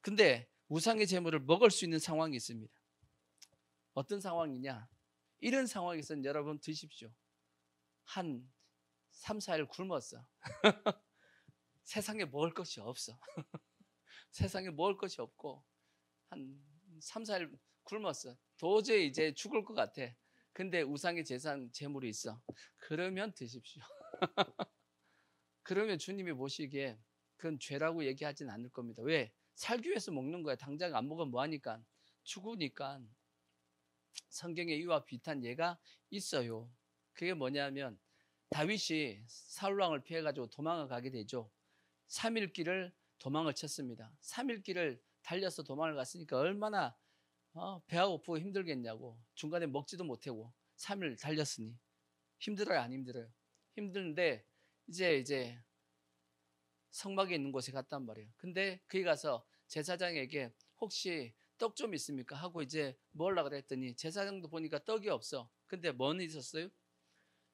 근데 우상의 제물을 먹을 수 있는 상황이 있습니다. 어떤 상황이냐? 이런 상황에서는 여러분 드십시오. 한 3, 4일 굶었어. 세상에 먹을 것이 없어. 세상에 먹을 것이 없고 한 3, 4일 굶었어. 도저히 이제 죽을 것 같아. 근데 우상의 제물이 있어. 그러면 드십시오. 그러면 주님이 보시기에 그건 죄라고 얘기하진 않을 겁니다. 왜? 살기 위해서 먹는 거야. 당장 안 먹으면 뭐하니까? 죽으니까. 성경에 이와 비슷한 예가 있어요. 그게 뭐냐면 다윗이 사울 왕을 피해가지고 도망을 가게 되죠. 3일 길을 도망을 쳤습니다. 3일 길을 달려서 도망을 갔으니까 얼마나 배가 고프고 힘들겠냐고. 중간에 먹지도 못하고 3일 달렸으니 힘들어요, 안 힘들어요? 힘든데 이제 성막에 있는 곳에 갔단 말이에요. 근데 그에 가서 제사장에게 혹시 떡 좀 있습니까? 하고 이제 먹으려고 그랬더니 제사장도 보니까 떡이 없어. 근데 뭐는 있었어요?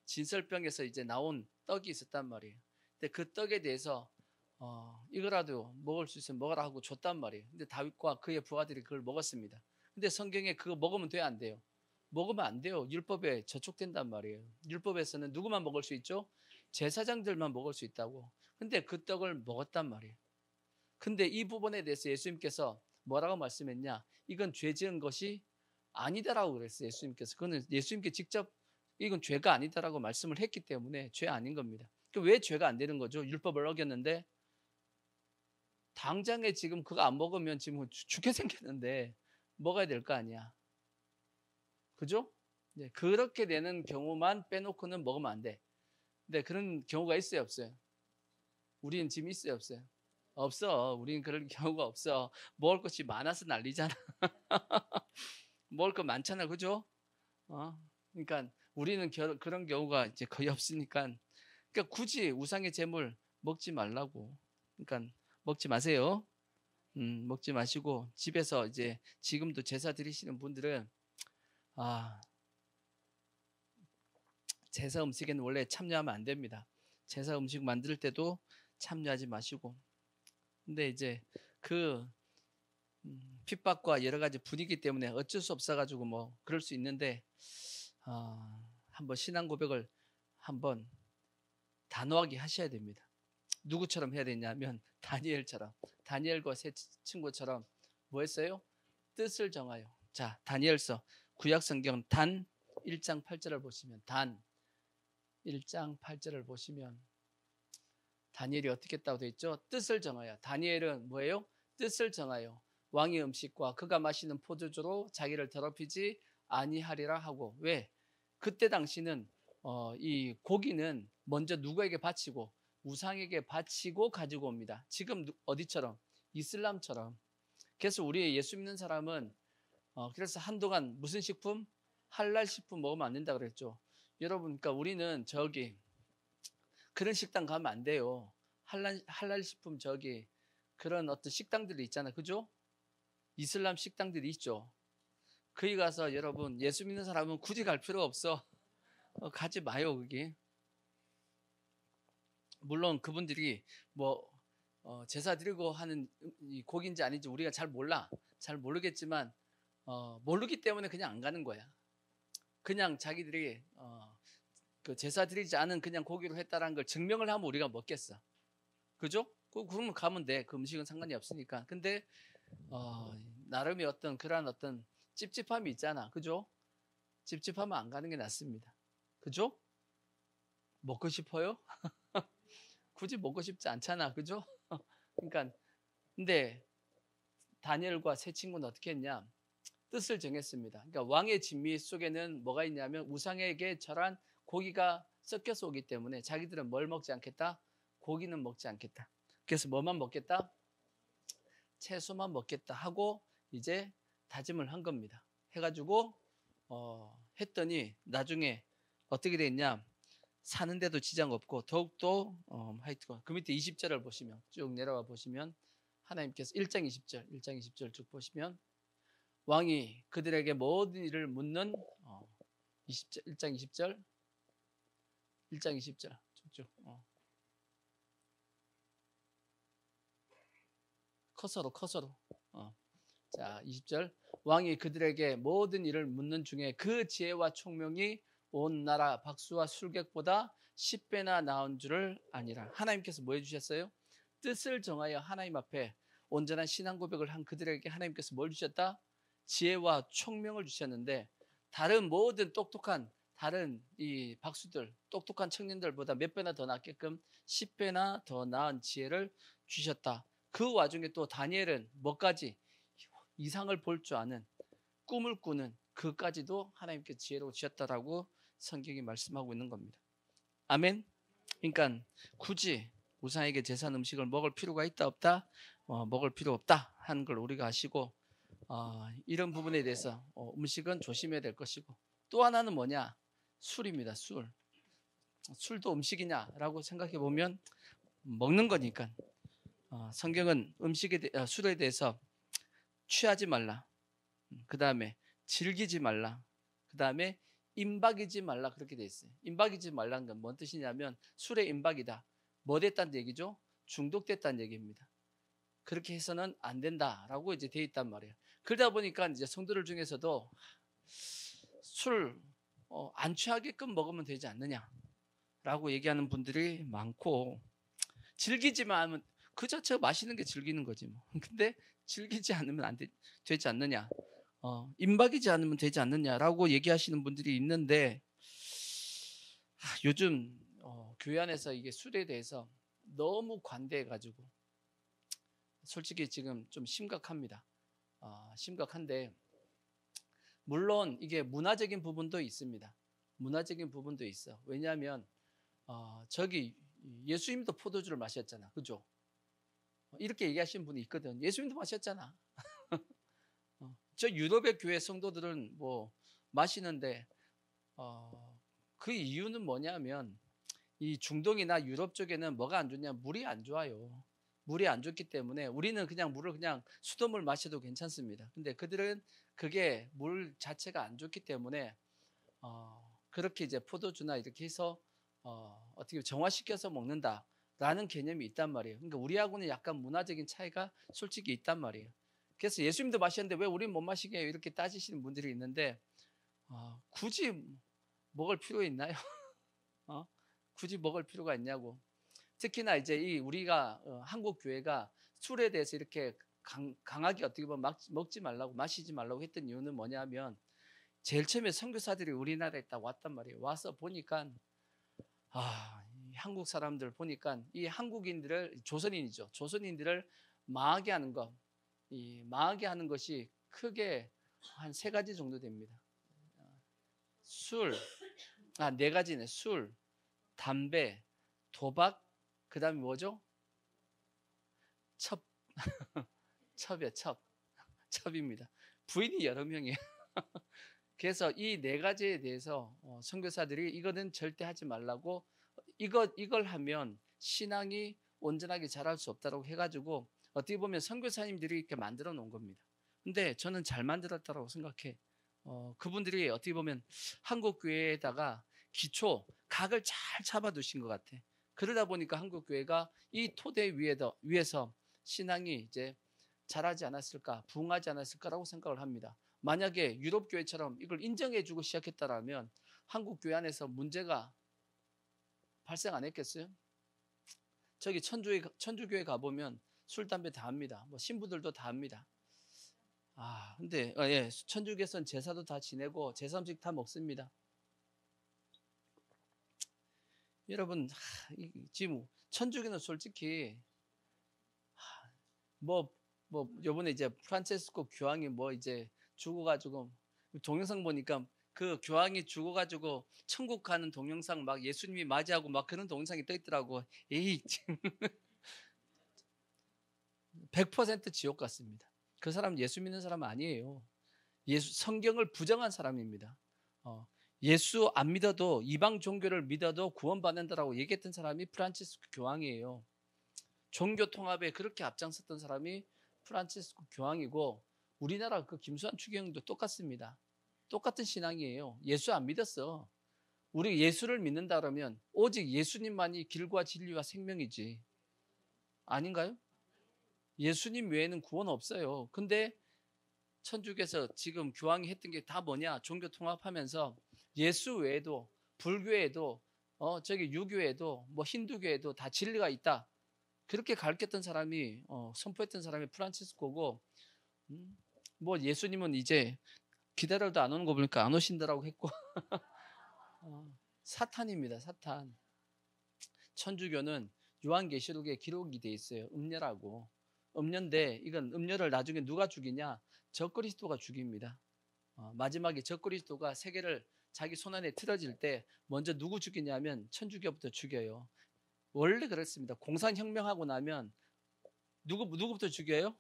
진설병에서 이제 나온 떡이 있었단 말이에요. 근데 그 떡에 대해서 이거라도 먹을 수 있으면 먹으라 하고 줬단 말이에요. 근데 다윗과 그의 부하들이 그걸 먹었습니다. 근데 성경에 그거 먹으면 돼요, 안 돼요? 먹으면 안 돼요. 율법에 저촉된단 말이에요. 율법에서는 누구만 먹을 수 있죠? 제사장들만 먹을 수 있다고. 근데 그 떡을 먹었단 말이에요. 근데 이 부분에 대해서 예수님께서 뭐라고 말씀했냐? 이건 죄 지은 것이 아니다라고 그랬어요. 예수님께서. 그거는 예수님께 직접 이건 죄가 아니다라고 말씀을 했기 때문에 죄 아닌 겁니다. 왜 죄가 안 되는 거죠? 율법을 어겼는데 당장에 지금 그거 안 먹으면 지금 죽게 생겼는데 먹어야 될 거 아니야. 그죠? 네, 그렇게 되는 경우만 빼놓고는 먹으면 안 돼. 근데 그런 경우가 있어요, 없어요? 우리는 지금 있어요, 없어요? 없어. 우리는 그런 경우가 없어. 먹을 것이 많아서 난리잖아. 먹을 거 많잖아, 그죠? 그러니까 우리는 그런 경우가 이제 거의 없으니까. 그러니까 굳이 우상의 제물 먹지 말라고. 그러니까 먹지 마세요. 먹지 마시고 집에서 이제 지금도 제사 드리시는 분들은 제사 음식에는 원래 참여하면 안 됩니다. 제사 음식 만들 때도 참여하지 마시고. 근데 이제 그 핍박과 여러 가지 분위기 때문에 어쩔 수 없어가지고 뭐 그럴 수 있는데 한번 신앙 고백을 한번 단호하게 하셔야 됩니다. 누구처럼 해야 되냐면 다니엘처럼, 다니엘과 세 친구처럼 뭐 했어요? 뜻을 정하여. 자, 다니엘서 구약성경 단 1장 8절을 보시면, 단 1장 8절을 보시면 다니엘이 어떻게 했다고 되어 있죠? 뜻을 정하여. 다니엘은 뭐예요? 뜻을 정하여 왕의 음식과 그가 마시는 포도주로 자기를 더럽히지 아니하리라 하고. 왜? 그때 당시는 이 고기는 먼저 누구에게 바치고 우상에게 바치고 가지고 옵니다. 지금 어디처럼? 이슬람처럼. 그래서 우리 예수 믿는 사람은 그래서 한동안 무슨 식품? 할랄 식품 먹으면 안 된다 그랬죠. 여러분, 그러니까 우리는 그런 식당 가면 안 돼요. 할랄 식품 그런 어떤 식당들이 있잖아요. 그죠? 이슬람 식당들이 있죠. 거기 가서 여러분, 예수 믿는 사람은 굳이 갈 필요 없어. 가지 마요, 거기. 물론 그분들이 뭐 제사 드리고 하는 이 고기인지 아닌지 우리가 잘 몰라. 잘 모르겠지만 모르기 때문에 그냥 안 가는 거야. 그냥 자기들이 그 제사 드리지 않은 그냥 고기로 했다라는 걸 증명을 하면 우리가 먹겠어. 그죠? 그러면 가면 돼. 그 음식은 상관이 없으니까. 근데 나름의 그러한 어떤 찝찝함이 있잖아. 그죠? 찝찝하면 안 가는 게 낫습니다. 그죠? 먹고 싶어요? 굳이 먹고 싶지 않잖아. 그죠? 그러니까 근데 다니엘과 세 친구는 어떻게 했냐? 뜻을 정했습니다. 그러니까 왕의 진미 속에는 뭐가 있냐면 우상에게 절한 고기가 섞여서 오기 때문에 자기들은 뭘 먹지 않겠다? 고기는 먹지 않겠다. 그래서 뭐만 먹겠다? 채소만 먹겠다 하고 이제 다짐을 한 겁니다. 해가지고 했더니 나중에 어떻게 됐냐? 사는데도 지장 없고 더욱더 하여튼 그 밑에 20절을 보시면 쭉 내려와 보시면 하나님께서 1장 20절 쭉 보시면 왕이 그들에게 모든 일을 묻는 1장 20절 쭉쭉 커서로 자 20절 왕이 그들에게 모든 일을 묻는 중에 그 지혜와 총명이 온 나라 박수와 술객보다 10배나 나은 줄을 아니라. 하나님께서 뭐 해주셨어요? 뜻을 정하여 하나님 앞에 온전한 신앙 고백을 한 그들에게 하나님께서 뭘 주셨다? 지혜와 총명을 주셨는데 다른 모든 똑똑한 다른 이 박수들 똑똑한 청년들보다 몇 배나 더 낫게끔 10배나 더 나은 지혜를 주셨다. 그 와중에 또 다니엘은 뭐까지 이상을 볼 줄 아는 꿈을 꾸는 그까지도 하나님께 지혜로 주셨다라고 성경이 말씀하고 있는 겁니다. 아멘. 그러니까 굳이 우상에게 제사한 음식을 먹을 필요가 있다 없다? 먹을 필요 없다 하는 걸 우리가 아시고 이런 부분에 대해서 음식은 조심해야 될 것이고 또 하나는 뭐냐? 술입니다. 술도 음식이냐라고 생각해 보면 먹는 거니까 성경은 술에 대해서 취하지 말라. 그 다음에 즐기지 말라. 그 다음에 임박이지 말라 그렇게 돼 있어요. 임박이지 말라는 건 뭔 뜻이냐면 술에 임박이다. 뭐 됐다는 얘기죠? 중독됐다는 얘기입니다. 그렇게 해서는 안 된다라고 이제 돼 있단 말이에요. 그러다 보니까 이제 성도들 중에서도 술 안 취하게끔 먹으면 되지 않느냐라고 얘기하는 분들이 많고 즐기지만 하면 그 자체가 마시는 게 즐기는 거지 뭐. 근데 즐기지 않으면 되지 않느냐. 임박이지 않으면 되지 않느냐라고 얘기하시는 분들이 있는데 요즘 교회 안에서 이게 술에 대해서 너무 관대해가지고 솔직히 지금 좀 심각합니다. 심각한데 물론 이게 문화적인 부분도 있습니다. 문화적인 부분도 있어. 왜냐하면 저기 예수님도 포도주를 마셨잖아. 그죠? 이렇게 얘기하시는 분이 있거든. 예수님도 마셨잖아. 저 유럽의 교회 성도들은 뭐 마시는데 그 이유는 뭐냐면 이 중동이나 유럽 쪽에는 뭐가 안 좋냐? 물이 안 좋아요. 물이 안 좋기 때문에 우리는 그냥 물을 그냥 수돗물 마셔도 괜찮습니다. 근데 그들은 그게 물 자체가 안 좋기 때문에 그렇게 이제 포도주나 이렇게 해서 어떻게 정화시켜서 먹는다라는 개념이 있단 말이에요. 그러니까 우리하고는 약간 문화적인 차이가 솔직히 있단 말이에요. 그래서 예수님도 마셨는데 왜 우리는 못 마시게 해요? 이렇게 따지시는 분들이 있는데 굳이 먹을 필요 있나요? 굳이 먹을 필요가 있냐고. 특히나 이제 우리가 한국 교회가 술에 대해서 이렇게 강하게 어떻게 보면 먹지 말라고 마시지 말라고 했던 이유는 뭐냐면 제일 처음에 선교사들이 우리나라에 딱 왔단 말이에요. 와서 보니까 한국 사람들 보니까 이 한국인들을 조선인들을 망하게 하는 것 이 망하게 하는 것이 크게 한 세 가지 정도 됩니다. 네 가지네. 술, 담배, 도박, 그 다음에 뭐죠? 첩. 첩이야, 첩. 첩입니다. 부인이 여러 명이에요. 그래서 이 네 가지에 대해서 선교사들이 이거는 절대 하지 말라고, 이걸 하면 신앙이 온전하게 자랄 수 없다고 해가지고 어떻게 보면 선교사님들이 이렇게 만들어 놓은 겁니다. 근데 저는 잘 만들었다고 생각해. 그분들이 어떻게 보면 한국 교회에다가 기초 각을 잘 잡아두신 것 같아. 그러다 보니까 한국 교회가 이 토대 위에서 신앙이 이제 자라지 않았을까, 부흥하지 않았을까라고 생각을 합니다. 만약에 유럽 교회처럼 이걸 인정해주고 시작했다라면 한국 교회 안에서 문제가 발생 안 했겠어요? 저기 천주교회 가보면 술, 담배 다 합니다. 뭐 신부들도 다 합니다. 근데 예, 천주교에서는 제사도 다 지내고 제사 음식 다 먹습니다. 여러분, 지금 천주교는 솔직히 요번에 이제 프란체스코 교황이 이제 죽어가지고 동영상 보니까 그 교황이 죽어가지고 천국 가는 동영상 막 예수님이 맞이하고 막 그런 동영상이 떠 있더라고. 에이, 100% 지옥 같습니다. 그 사람 예수 믿는 사람 아니에요. 성경을 부정한 사람입니다. 예수 안 믿어도 이방 종교를 믿어도 구원받는다라고 얘기했던 사람이 프란치스코 교황이에요. 종교 통합에 그렇게 앞장섰던 사람이 프란치스코 교황이고, 우리나라 그 김수환 추기경도 똑같습니다. 똑같은 신앙이에요. 예수 안 믿었어. 우리 예수를 믿는다 그러면 오직 예수님만이 길과 진리와 생명이지. 아닌가요? 예수님 외에는 구원 없어요. 근데 천주교에서 지금 교황이 했던 게 다 뭐냐? 종교 통합하면서 예수 외에도 불교에도 저기 유교에도 뭐 힌두교에도 다 진리가 있다. 그렇게 가르쳤던 사람이 선포했던 사람이 프란치스코고, 뭐 예수님은 이제 기다려도 안 오는 거 보니까 안 오신다라고 했고 사탄입니다. 사탄. 천주교는 요한계시록에 기록이 돼 있어요. 음녀라고. 음녀인데 이건 음녀를 나중에 누가 죽이냐? 적그리스도가 죽입니다. 마지막에 적그리스도가 세계를 자기 손안에 틀어질 때 먼저 누구 죽이냐면 천주교부터 죽여요. 원래 그렇습니다. 공산혁명하고 나면 누구부터 죽여요?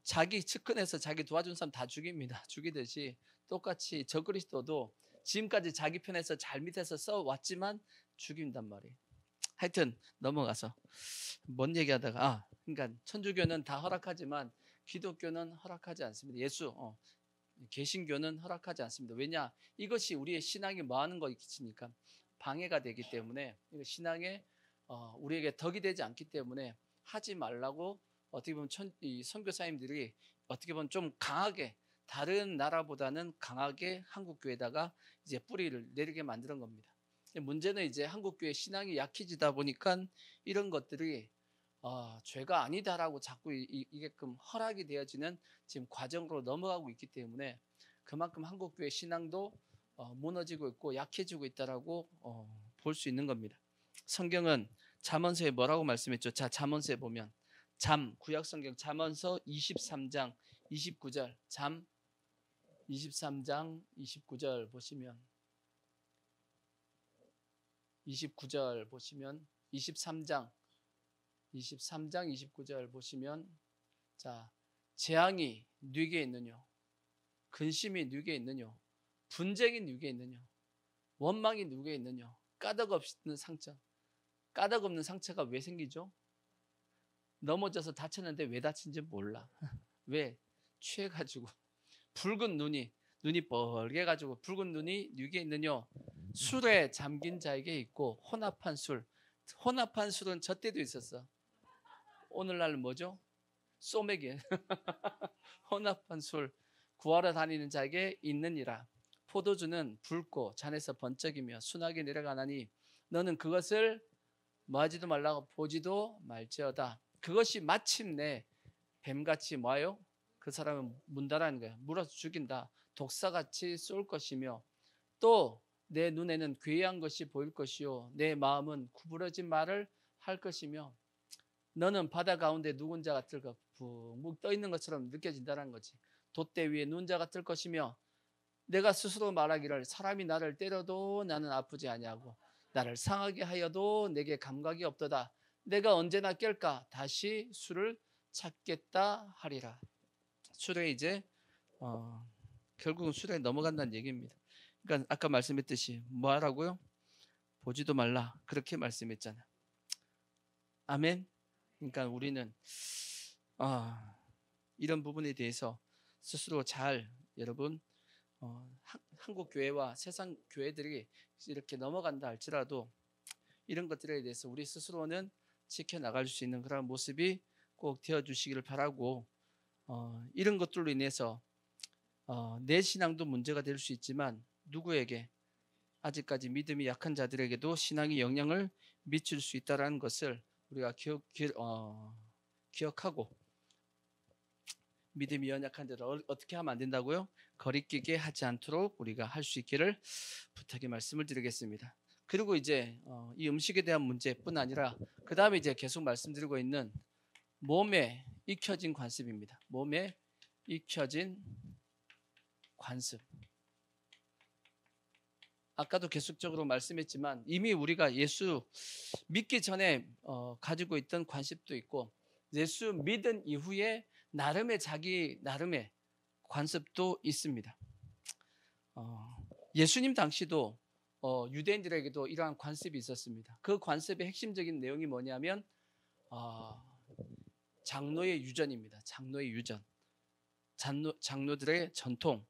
자기 측근에서 자기 도와준 사람 다 죽입니다. 죽이듯이 똑같이 적그리스도도 지금까지 자기 편에서 잘 밑에서 써왔지만 죽인단 말이에요. 하여튼 넘어가서 뭔 얘기하다가 그러니까 천주교는 다 허락하지만 기독교는 허락하지 않습니다. 개신교는 허락하지 않습니다. 왜냐? 이것이 우리의 신앙이 뭐하는 것이니까 방해가 되기 때문에 신앙에 우리에게 덕이 되지 않기 때문에 하지 말라고 어떻게 보면 이 선교사님들이 어떻게 보면 좀 강하게 다른 나라보다는 강하게 한국 교회에다가 이제 뿌리를 내리게 만드는 겁니다. 문제는 이제 한국 교회 신앙이 약해지다 보니까 이런 것들이 죄가 아니다라고 자꾸 이게끔 허락이 되어지는 지금 과정으로 넘어가고 있기 때문에 그만큼 한국 교회 신앙도 무너지고 있고 약해지고 있다라고 볼 수 있는 겁니다. 성경은 잠언서에 뭐라고 말씀했죠? 자, 잠언서에 보면 구약성경 잠언서 23장 29절 23장 29절 보시면 29절 보시면 23장 29절 보시면 자, 재앙이 누게 있느뇨? 근심이 누게 있느뇨? 분쟁이 누게 있느뇨? 원망이 누게 있느뇨? 까닭 없는 상처. 까닭 없는 상처가 왜 생기죠? 넘어져서 다쳤는데 왜 다친지 몰라. 왜? 취해가지고 붉은 눈이 뻘개가지고 붉은 눈이 누게 있느뇨? 술에 잠긴 자에게 있고 혼합한 술은 저 때도 있었어. 오늘날 뭐죠? 소맥이 혼합한 술 구하러 다니는 자에게 있느니라. 포도주는 붉고 잔에서 번쩍이며 순하게 내려가나니 너는 그것을 뭐하지도 말라고 보지도 말지어다. 그것이 마침내 뱀같이 뭐요? 그 사람은 문다라는 거야. 물어서 죽인다. 독사같이 쏠 것이며 또 내 눈에는 괴이한 것이 보일 것이요 내 마음은 구부러진 말을 할 것이며 너는 바다 가운데 누군 자 같을까? 붕붕 떠 있는 것처럼 느껴진다는 거지. 돛대 위에 눈자가 뜰 것이며 내가 스스로 말하기를 사람이 나를 때려도 나는 아프지 아니하고 나를 상하게 하여도 내게 감각이 없도다. 내가 언제나 깰까 다시 술을 찾겠다 하리라. 술에 이제 결국은 술에 넘어간다는 얘기입니다. 그러니까 아까 말씀했듯이 뭐 하라고요? 보지도 말라 그렇게 말씀했잖아요. 아멘. 그러니까 우리는 이런 부분에 대해서 스스로 잘 여러분 한국 교회와 세상 교회들이 이렇게 넘어간다 할지라도 이런 것들에 대해서 우리 스스로는 지켜나갈 수 있는 그런 모습이 꼭 되어주시기를 바라고 이런 것들로 인해서 내 신앙도 문제가 될 수 있지만 누구에게 아직까지 믿음이 약한 자들에게도 신앙이 영향을 미칠 수 있다는 것을 우리가 기억하고 믿음이 연약한 자를 어떻게 하면 안 된다고요? 거리끼게 하지 않도록 우리가 할 수 있기를 부탁의 말씀을 드리겠습니다. 그리고 이제 이 음식에 대한 문제뿐 아니라 그 다음에 이제 계속 말씀드리고 있는 몸에 익혀진 관습입니다. 몸에 익혀진 관습. 아까도 계속적으로 말씀했지만 이미 우리가 예수 믿기 전에 가지고 있던 관습도 있고 예수 믿은 이후에 자기 나름의 관습도 있습니다. 예수님 당시도 유대인들에게도 이러한 관습이 있었습니다. 그 관습의 핵심적인 내용이 뭐냐면 장로의 유전입니다. 장로의 유전, 장로들의 전통.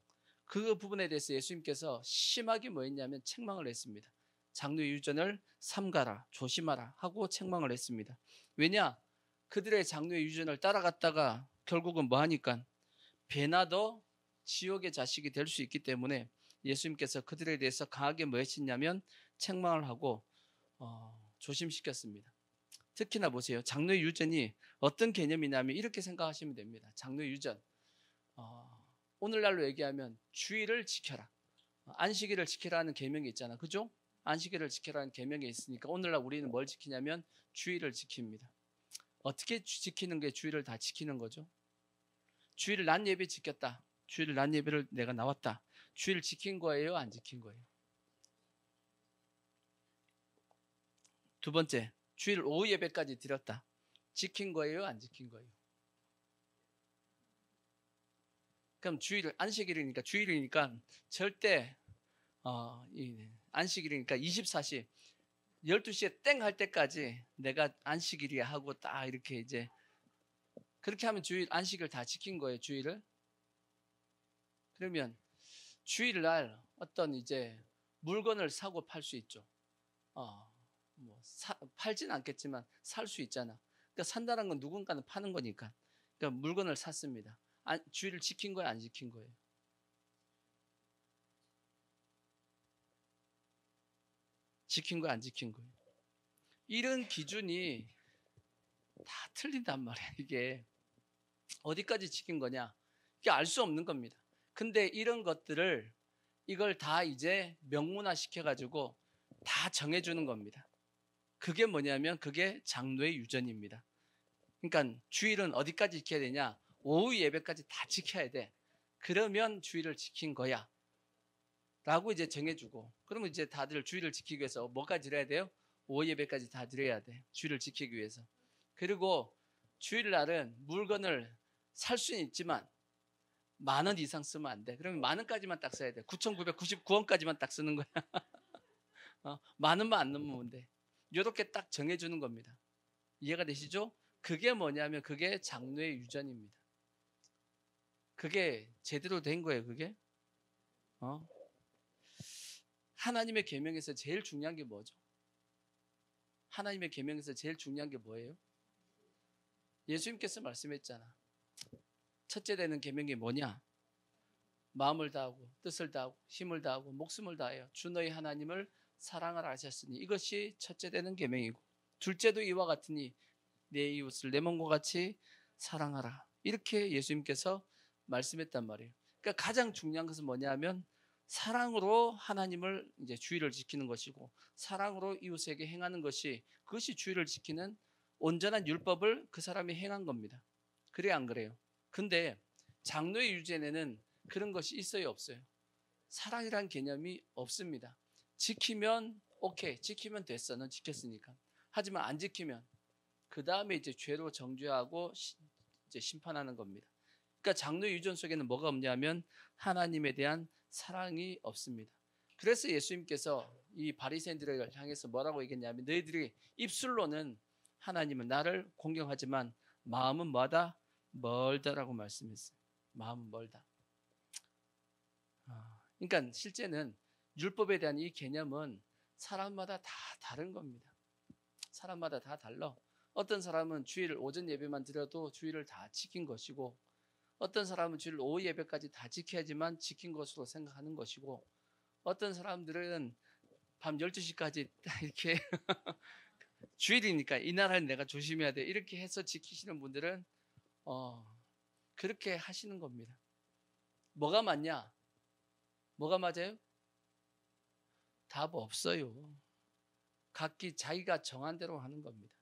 그 부분에 대해서 예수님께서 심하게 뭐했냐면 책망을 했습니다. 장로의 유전을 삼가라, 조심하라 하고 책망을 했습니다. 왜냐? 그들의 장로의 유전을 따라갔다가 결국은 뭐하니까 배나 더 지옥의 자식이 될 수 있기 때문에 예수님께서 그들에 대해서 강하게 뭐했냐면 책망을 하고 조심시켰습니다. 특히나 보세요. 장로의 유전이 어떤 개념이냐면 이렇게 생각하시면 됩니다. 장로의 유전, 오늘날로 얘기하면 주의를 지켜라, 안식일을 지키라는 계명이 있잖아, 그죠? 안식일을 지키라는 계명이 있으니까 오늘날 우리는 뭘 지키냐면 주의를 지킵니다. 어떻게 지키는 게 주의를 다 지키는 거죠? 주의를 낮 예배 지켰다. 주의를 낮 예배를 내가 나왔다. 주의를 지킨 거예요? 안 지킨 거예요? 두 번째, 주의를 오후 예배까지 드렸다. 지킨 거예요? 안 지킨 거예요? 그럼 주의를 안식일이니까 주일이니까 절대 안식일이니까 24시 12시에 땡 할 때까지 내가 안식일이야 하고 딱 이렇게 이제 그렇게 하면 주일 안식을 다 지킨 거예요. 주일을. 그러면 주일날 어떤 이제 물건을 사고 팔 수 있죠. 팔진 않겠지만 살 수 있잖아. 그러니까 산다는 건 누군가는 파는 거니까. 그러니까 물건을 샀습니다. 주일을 지킨 거예요, 안 지킨 거예요? 지킨 거예요, 안 지킨 거예요? 이런 기준이 다 틀린단 말이야. 이게 어디까지 지킨 거냐? 이게 알 수 없는 겁니다. 근데 이런 것들을 이걸 다 이제 명문화 시켜가지고 다 정해주는 겁니다. 그게 뭐냐면 그게 장로의 유전입니다. 그러니까 주일은 어디까지 지켜야 되냐? 오후 예배까지 다 지켜야 돼. 그러면 주일을 지킨 거야 라고 이제 정해주고, 그러면 이제 다들 주일을 지키기 위해서 뭐까지 드려야 돼요? 오후 예배까지 다 드려야 돼. 주일을 지키기 위해서. 그리고 주일날은 물건을 살 수는 있지만 10,000원 이상 쓰면 안 돼. 그러면 10,000원까지만 딱 써야 돼. 9,999원까지만 딱 쓰는 거야. 10,000원만 안 넘으면 돼. 이렇게 딱 정해주는 겁니다. 이해가 되시죠? 그게 뭐냐면 그게 장로의 유전입니다. 그게 제대로 된 거예요. 그게 하나님의 계명에서 제일 중요한 게 뭐죠? 하나님의 계명에서 제일 중요한 게 뭐예요? 예수님께서 말씀했잖아. 첫째 되는 계명이 뭐냐? 마음을 다하고 뜻을 다하고 힘을 다하고 목숨을 다하여 주 너희 하나님을 사랑하라 하셨으니 이것이 첫째 되는 계명이고, 둘째도 이와 같으니 내 이웃을 내 몸과 같이 사랑하라. 이렇게 예수님께서 말씀했단 말이에요. 그러니까 가장 중요한 것은 뭐냐면 사랑으로 하나님을 이제 주의를 지키는 것이고, 사랑으로 이웃에게 행하는 것이, 그것이 주의를 지키는 온전한 율법을 그 사람이 행한 겁니다. 그래 안 그래요? 근데 장로의 유전에는 그런 것이 있어요, 없어요? 사랑이란 개념이 없습니다. 지키면 오케이, 지키면 됐어, 넌 지켰으니까. 하지만 안 지키면 그 다음에 이제 죄로 정죄하고 이제 심판하는 겁니다. 그러니까 장로의 유전 속에는 뭐가 없냐면 하나님에 대한 사랑이 없습니다. 그래서 예수님께서 이 바리새인들을 향해서 뭐라고 얘기했냐면 너희들이 입술로는 하나님은 나를 공경하지만 마음은 뭐다? 멀다라고 말씀했어요. 마음은 멀다. 그러니까 실제는 율법에 대한 이 개념은 사람마다 다 다른 겁니다. 사람마다 다 달라. 어떤 사람은 주일 오전 예배만 드려도 주일을 다 지킨 것이고 어떤 사람은 주일 오후 예배까지 다 지켜야지만 지킨 것으로 생각하는 것이고 어떤 사람들은 밤 12시까지 이렇게 주일이니까 이날은 내가 조심해야 돼 이렇게 해서 지키시는 분들은 그렇게 하시는 겁니다. 뭐가 맞냐? 뭐가 맞아요? 답 없어요. 각기 자기가 정한 대로 하는 겁니다.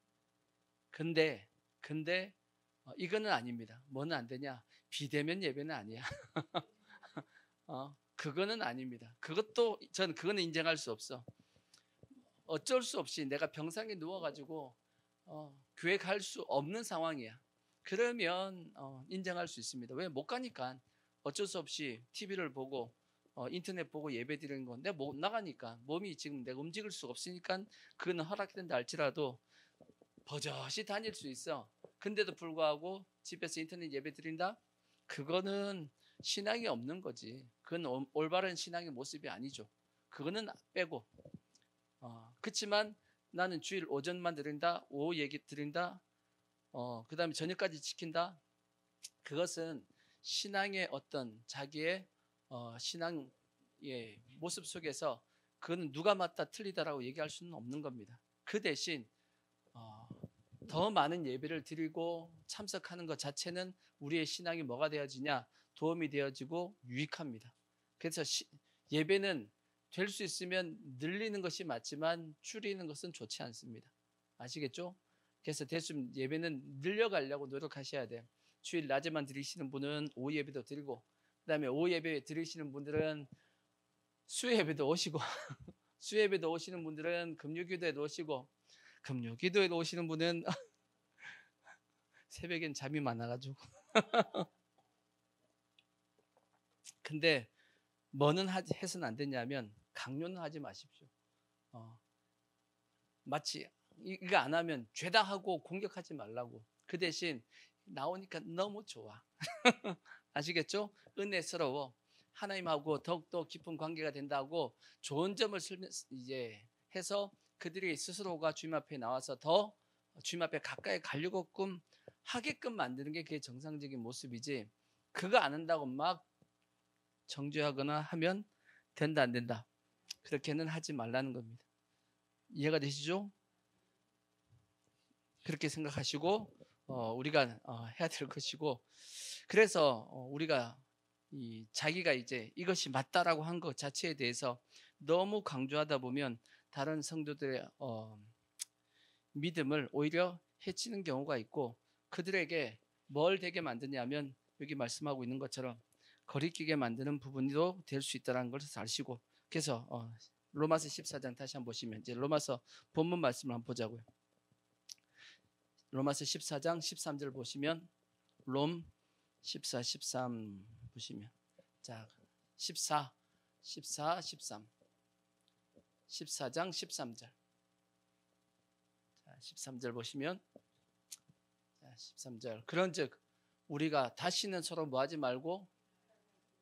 근데 이거는 아닙니다. 뭐는 안 되냐? 비대면 예배는 아니야. 그거는 아닙니다. 저는 그거는 인정할 수 없어. 어쩔 수 없이 내가 병상에 누워가지고 교회 갈 수 없는 상황이야. 그러면 인정할 수 있습니다. 왜? 못 가니까 어쩔 수 없이 TV를 보고 인터넷 보고 예배 드리는 건 내가 못 나가니까 몸이 지금 내가 움직일 수가 없으니까 그거는 허락된다 할지라도 버젓이 다닐 수 있어. 근데도 불구하고 집에서 인터넷 예배 드린다? 그거는 신앙이 없는 거지. 그건 올바른 신앙의 모습이 아니죠. 그거는 빼고 그렇지만 나는 주일 오전만 드린다, 오후 얘기 드린다, 그 다음에 저녁까지 지킨다. 그것은 신앙의 어떤 자기의 신앙의 모습 속에서 그거는 누가 맞다 틀리다라고 얘기할 수는 없는 겁니다. 그 대신 더 많은 예배를 드리고 참석하는 것 자체는 우리의 신앙이 뭐가 되어지냐? 도움이 되어지고 유익합니다. 그래서 예배는 될 수 있으면 늘리는 것이 맞지만 줄이는 것은 좋지 않습니다. 아시겠죠? 그래서 됐으면 예배는 늘려가려고 노력하셔야 돼요. 주일 낮에만 드리시는 분은 오후 예배도 드리고 그 다음에 오후 예배 드리시는 분들은 수요 예배도 오시고 수요 예배도 오시는 분들은 금요기도에도 오시고 금요기도에 오시는 분은 새벽엔 잠이 많아가지고 근데 뭐는 해서는 안 되냐면 강요는 하지 마십시오. 마치 이거 안 하면 죄다 하고 공격하지 말라고. 그 대신 나오니까 너무 좋아. 아시겠죠? 은혜스러워. 하나님하고 더욱더 깊은 관계가 된다고 좋은 점을 이제 해서 그들이 스스로가 주님 앞에 나와서 더 주님 앞에 가까이 가려고끔 하게끔 만드는 게 그게 정상적인 모습이지 그거 안 한다고 막 정죄하거나 하면 된다 안 된다 그렇게는 하지 말라는 겁니다. 이해가 되시죠? 그렇게 생각하시고 우리가 해야 될 것이고 그래서 우리가 자기가 이제 이것이 맞다라고 한 것 자체에 대해서 너무 강조하다 보면 다른 성도들의 믿음을 오히려 해치는 경우가 있고 그들에게 뭘 되게 만드냐면 여기 말씀하고 있는 것처럼 거리끼게 만드는 부분도 될 수 있다는 것을 아시고 그래서 로마서 14장 다시 한번 보시면 이제 로마서 본문 말씀을 한번 보자고요. 로마서 14장 13절 보시면 롬 14, 13 보시면 자 14, 13 14장 13절 자 13절 보시면 자 13절 그런즉 우리가 다시는 서로 뭐하지 말고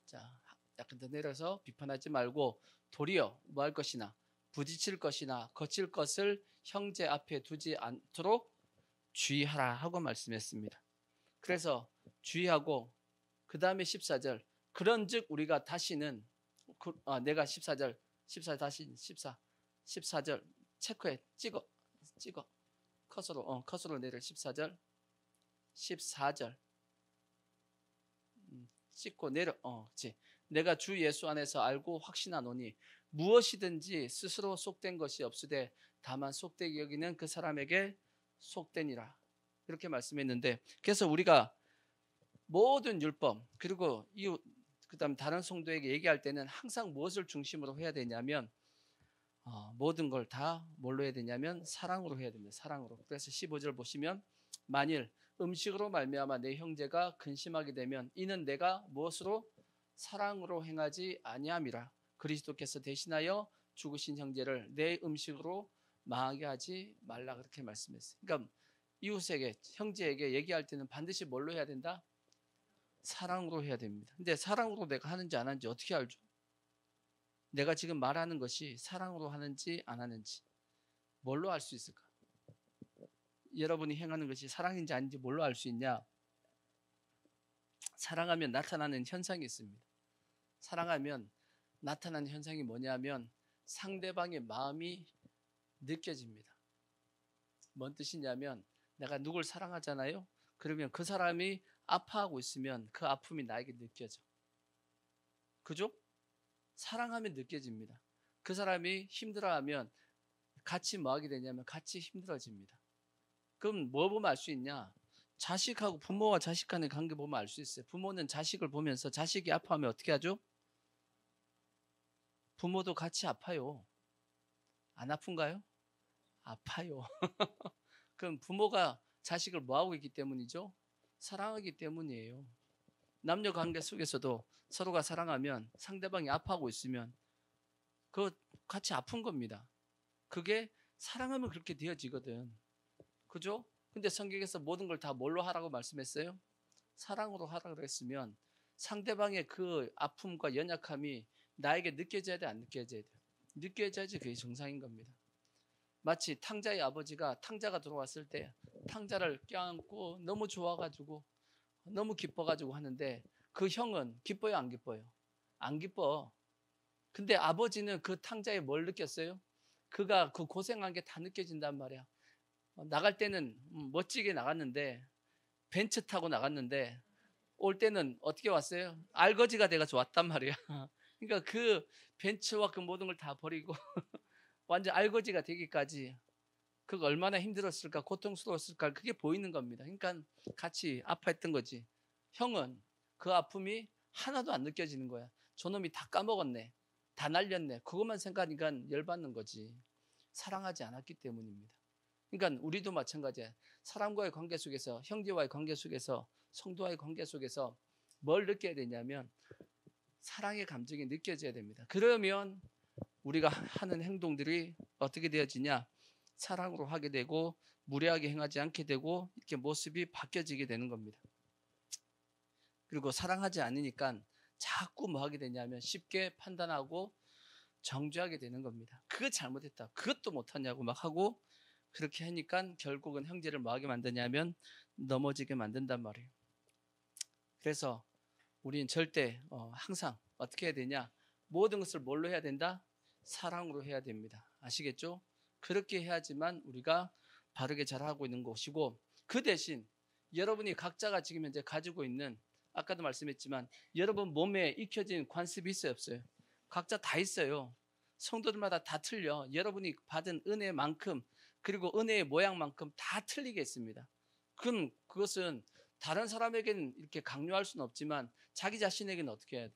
자 약간 더 내려서 비판하지 말고 도리어 뭐할 것이나 부딪힐 것이나 거칠 것을 형제 앞에 두지 않도록 주의하라 하고 말씀했습니다. 그래서 주의하고 그 다음에 14절 그런즉 우리가 다시는 내가 14절 14 다시 14절 체크해 찍어 컷으로 내려 14절 찍고 내려 그렇지. 내가 주 예수 안에서 알고 확신하노니 무엇이든지 스스로 속된 것이 없으되 다만 속되게 여기는 그 사람에게 속되니라 이렇게 말씀했는데 그래서 우리가 모든 율법 그리고 그다음 다른 성도에게 얘기할 때는 항상 무엇을 중심으로 해야 되냐면 모든 걸 다 뭘로 해야 되냐면 사랑으로 해야 됩니다. 사랑으로. 그래서 15절 보시면 만일 음식으로 말미암아 내 형제가 근심하게 되면 이는 내가 무엇으로 사랑으로 행하지 아니함이라. 그리스도께서 대신하여 죽으신 형제를 내 음식으로 망하게 하지 말라 그렇게 말씀했어요. 그러니까 이웃에게 형제에게 얘기할 때는 반드시 뭘로 해야 된다? 사랑으로 해야 됩니다. 근데 사랑으로 내가 하는지 안 하는지 어떻게 알죠? 내가 지금 말하는 것이 사랑으로 하는지 안 하는지 뭘로 알 수 있을까? 여러분이 행하는 것이 사랑인지 아닌지 뭘로 알 수 있냐? 사랑하면 나타나는 현상이 있습니다. 사랑하면 나타나는 현상이 뭐냐면 상대방의 마음이 느껴집니다. 뭔 뜻이냐면 내가 누굴 사랑하잖아요. 그러면 그 사람이 아파하고 있으면 그 아픔이 나에게 느껴져. 그죠? 사랑하면 느껴집니다. 그 사람이 힘들어하면 같이 뭐 하게 되냐면 같이 힘들어집니다. 그럼 뭐 보면 알 수 있냐? 자식하고 부모와 자식 간의 관계 보면 알 수 있어요. 부모는 자식을 보면서 자식이 아파하면 어떻게 하죠? 부모도 같이 아파요. 안 아픈가요? 아파요. 그럼 부모가 자식을 뭐하고 있기 때문이죠? 사랑하기 때문이에요. 남녀 관계 속에서도 서로가 사랑하면 상대방이 아파하고 있으면 그거 같이 아픈 겁니다. 그게 사랑하면 그렇게 되어지거든. 그죠? 근데 성경에서 모든 걸 다 뭘로 하라고 말씀했어요? 사랑으로 하라고 그랬으면 상대방의 그 아픔과 연약함이 나에게 느껴져야 돼, 안 느껴져야 돼? 느껴져야지 그게 정상인 겁니다. 마치 탕자의 아버지가 탕자가 들어왔을 때 탕자를 껴안고 너무 좋아가지고 너무 기뻐가지고 하는데 그 형은 기뻐요, 안 기뻐요? 안 기뻐. 근데 아버지는 그 탕자에 뭘 느꼈어요? 그가 그 고생한 게 다 느껴진단 말이야. 나갈 때는 멋지게 나갔는데 벤츠 타고 나갔는데 올 때는 어떻게 왔어요? 알거지가 돼가지고 왔단 말이야. 그러니까 그 벤츠와 그 모든 걸 다 버리고 완전 알거지가 되기까지 그거 얼마나 힘들었을까, 고통스러웠을까, 그게 보이는 겁니다. 그러니까 같이 아파했던 거지. 형은 그 아픔이 하나도 안 느껴지는 거야. 저놈이 다 까먹었네, 다 날렸네, 그것만 생각하니까 열받는 거지. 사랑하지 않았기 때문입니다. 그러니까 우리도 마찬가지야. 사람과의 관계 속에서, 형제와의 관계 속에서, 성도와의 관계 속에서 뭘 느껴야 되냐면 사랑의 감정이 느껴져야 됩니다. 그러면 우리가 하는 행동들이 어떻게 되어지냐? 사랑으로 하게 되고 무례하게 행하지 않게 되고 이렇게 모습이 바뀌어지게 되는 겁니다. 그리고 사랑하지 않으니까 자꾸 뭐 하게 되냐면 쉽게 판단하고 정죄하게 되는 겁니다. 그거 잘못했다, 그것도 못하냐고 막 하고 그렇게 하니까 결국은 형제를 뭐 하게 만드냐면 넘어지게 만든단 말이에요. 그래서 우리는 절대 항상 어떻게 해야 되냐? 모든 것을 뭘로 해야 된다? 사랑으로 해야 됩니다. 아시겠죠? 그렇게 해야지만 우리가 바르게 잘하고 있는 것이고, 그 대신 여러분이 각자가 지금 현재 가지고 있는, 아까도 말씀했지만 여러분 몸에 익혀진 관습이 있어요, 없어요? 각자 다 있어요. 성도들마다 다 틀려. 여러분이 받은 은혜만큼 그리고 은혜의 모양만큼 다 틀리겠습니다. 그것은 다른 사람에게는 이렇게 강요할 수는 없지만 자기 자신에게는 어떻게 해야 돼?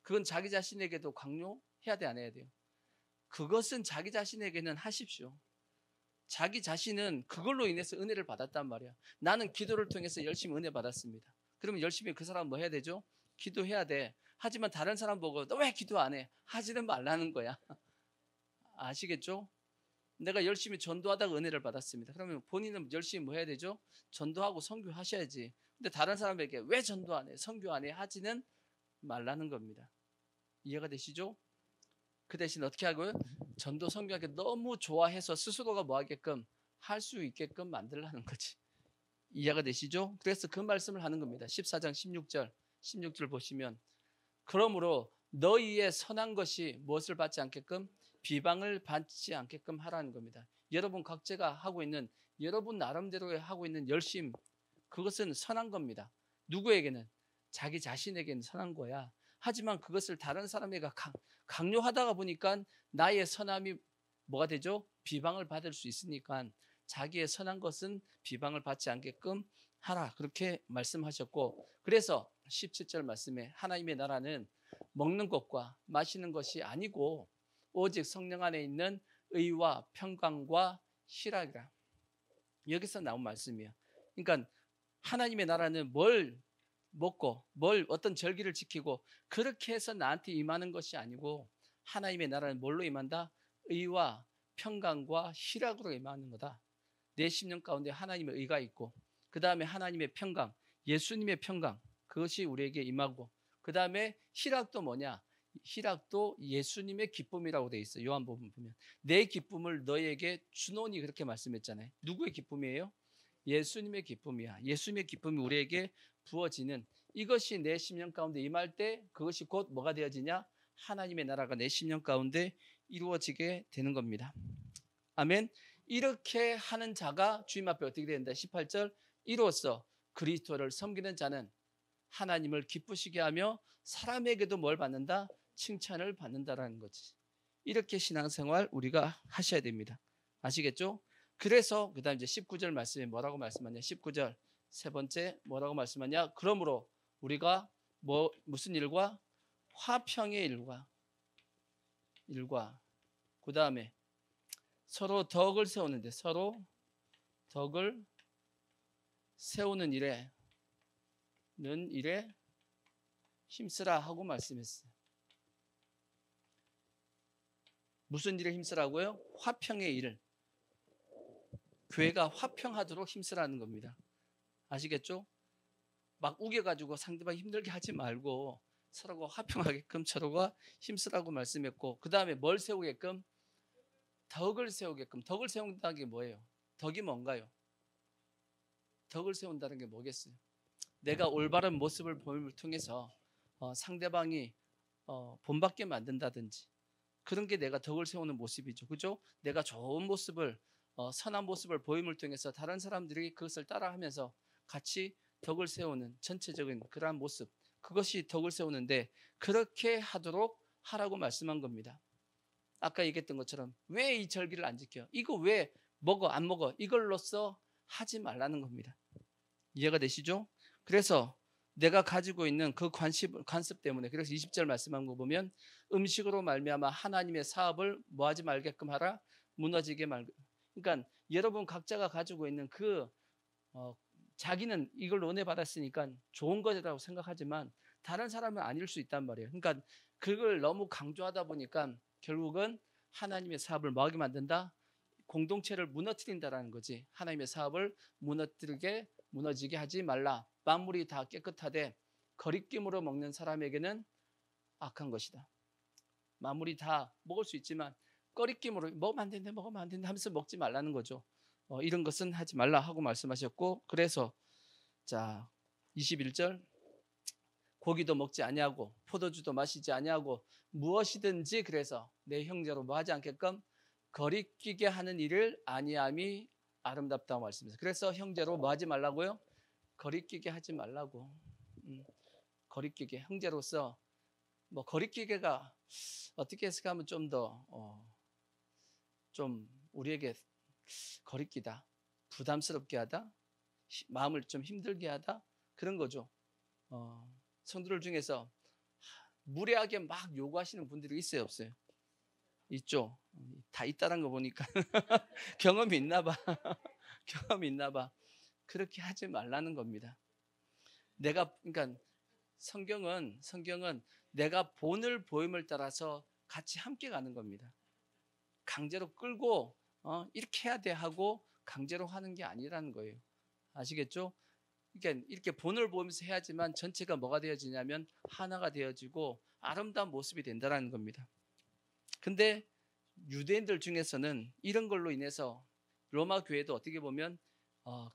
그건 자기 자신에게도 강요해야 돼, 안 해야 돼요? 그것은 자기 자신에게는 하십시오. 자기 자신은 그걸로 인해서 은혜를 받았단 말이야. 나는 기도를 통해서 열심히 은혜 받았습니다. 그러면 열심히 그 사람 뭐 해야 되죠? 기도해야 돼. 하지만 다른 사람 보고 너 왜 기도 안 해? 하지는 말라는 거야. 아시겠죠? 내가 열심히 전도하다가 은혜를 받았습니다. 그러면 본인은 열심히 뭐 해야 되죠? 전도하고 선교하셔야지. 근데 다른 사람에게 왜 전도 안 해? 선교 안 해? 하지는 말라는 겁니다. 이해가 되시죠? 그 대신 어떻게 하고요? 전도 선교하기 너무 좋아해서 스스로가 뭐 하게끔 할 수 있게끔 만들라는 거지. 이해가 되시죠? 그래서 그 말씀을 하는 겁니다. 14장 16절 보시면 그러므로 너희의 선한 것이 무엇을 받지 않게끔 비방을 받지 않게끔 하라는 겁니다. 여러분 각자가 하고 있는, 여러분 나름대로 하고 있는 열심, 그것은 선한 겁니다. 누구에게는? 자기 자신에게는 선한 거야. 하지만 그것을 다른 사람에게 강요하다가 보니까 나의 선함이 뭐가 되죠? 비방을 받을 수 있으니까 자기의 선한 것은 비방을 받지 않게끔 하라 그렇게 말씀하셨고, 그래서 17절 말씀에 하나님의 나라는 먹는 것과 마시는 것이 아니고 오직 성령 안에 있는 의와 평강과 희락이라. 여기서 나온 말씀이에요. 그러니까 하나님의 나라는 뭘 먹고 뭘 어떤 절기를 지키고 그렇게 해서 나한테 임하는 것이 아니고, 하나님의 나라는 뭘로 임한다? 의와 평강과 희락으로 임하는 거다. 내 심령 가운데 하나님의 의가 있고, 그 다음에 하나님의 평강, 예수님의 평강, 그것이 우리에게 임하고, 그 다음에 희락도 뭐냐? 희락도 예수님의 기쁨이라고 돼 있어요. 요한복음 보면 내 기쁨을 너에게 주노니 그렇게 말씀했잖아요. 누구의 기쁨이에요? 예수님의 기쁨이야. 예수님의 기쁨이 우리에게 부어지는, 이것이 내 심령 가운데 임할 때 그것이 곧 뭐가 되어지냐? 하나님의 나라가 내 심령 가운데 이루어지게 되는 겁니다. 아멘. 이렇게 하는 자가 주님 앞에 어떻게 된다? 18절, 이로써 그리스도를 섬기는 자는 하나님을 기쁘시게 하며 사람에게도 뭘 받는다? 칭찬을 받는다라는 거지. 이렇게 신앙생활 우리가 하셔야 됩니다. 아시겠죠? 그래서 그 다음 이제 19절 말씀에 뭐라고 말씀하냐? 19절 세 번째 뭐라고 말씀하냐? 그러므로 우리가 무슨 일과? 화평의 일과 그 다음에 서로 덕을 세우는데, 서로 덕을 세우는 일에 힘쓰라 하고 말씀했어요. 무슨 일에 힘쓰라고요? 화평의 일을. 교회가 화평하도록 힘쓰라는 겁니다. 아시겠죠? 막 우겨가지고 상대방 힘들게 하지 말고 서로가 화평하게끔 서로가 힘쓰라고 말씀했고, 그 다음에 뭘 세우게끔? 덕을 세우게끔. 덕을 세운다는 게 뭐예요? 덕이 뭔가요? 덕을 세운다는 게 뭐겠어요? 내가 올바른 모습을 보임을 통해서 상대방이 본받게 만든다든지, 그런 게 내가 덕을 세우는 모습이죠. 그죠? 내가 좋은 모습을, 선한 모습을 보임을 통해서 다른 사람들이 그것을 따라하면서 같이 덕을 세우는 전체적인 그러한 모습, 그것이 덕을 세우는데, 그렇게 하도록 하라고 말씀한 겁니다. 아까 얘기했던 것처럼 왜 이 절기를 안 지켜? 이거 왜 먹어 안 먹어? 이걸로써 하지 말라는 겁니다. 이해가 되시죠? 그래서 내가 가지고 있는 그 관습 때문에, 그래서 20절 말씀한 거 보면 음식으로 말미암아 하나님의 사업을 뭐하지 말게끔 하라? 무너지게 말고. 그러니까 여러분 각자가 가지고 있는 자기는 이걸 은혜 받았으니까 좋은 거라고 생각하지만 다른 사람은 아닐 수 있단 말이에요. 그러니까 그걸 너무 강조하다 보니까 결국은 하나님의 사업을 뭐하게 만든다? 공동체를 무너뜨린다라는 거지. 하나님의 사업을 무너지게 하지 말라. 만물이 다 깨끗하되 거리낌으로 먹는 사람에게는 악한 것이다. 만물이 다 먹을 수 있지만 거리낌으로 먹으면 안 된다 하면서 먹지 말라는 거죠. 이런 것은 하지 말라 하고 말씀하셨고, 그래서 자 21절, 고기도 먹지 아니하고 포도주도 마시지 아니하고 무엇이든지 그래서 내 형제로 뭐 하지 않게끔 거리끼게 하는 일을 아니함이 아름답다고 말씀했어요. 그래서 형제로 뭐 하지 말라고요? 거리끼게 하지 말라고. 거리끼게, 형제로서 뭐 거리끼게가 어떻게 해석하면 좀 더 좀 우리에게 거리끼다, 부담스럽게 하다, 마음을 좀 힘들게 하다, 그런 거죠. 성도들 중에서 무례하게 막 요구하시는 분들이 있어요, 없어요? 있죠. 다 있다는 거 보니까 경험이 있나 봐. 경험이 있나 봐. 그렇게 하지 말라는 겁니다. 그러니까 성경은 내가 본을 보임을 따라서 같이 함께 가는 겁니다. 강제로 끌고 이렇게 해야 돼 하고 강제로 하는 게 아니라는 거예요. 아시겠죠? 그러니까 이렇게 본을 보면서 해야지만 전체가 뭐가 되어지냐면 하나가 되어지고 아름다운 모습이 된다는 겁니다. 근데 유대인들 중에서는 이런 걸로 인해서 로마 교회도 어떻게 보면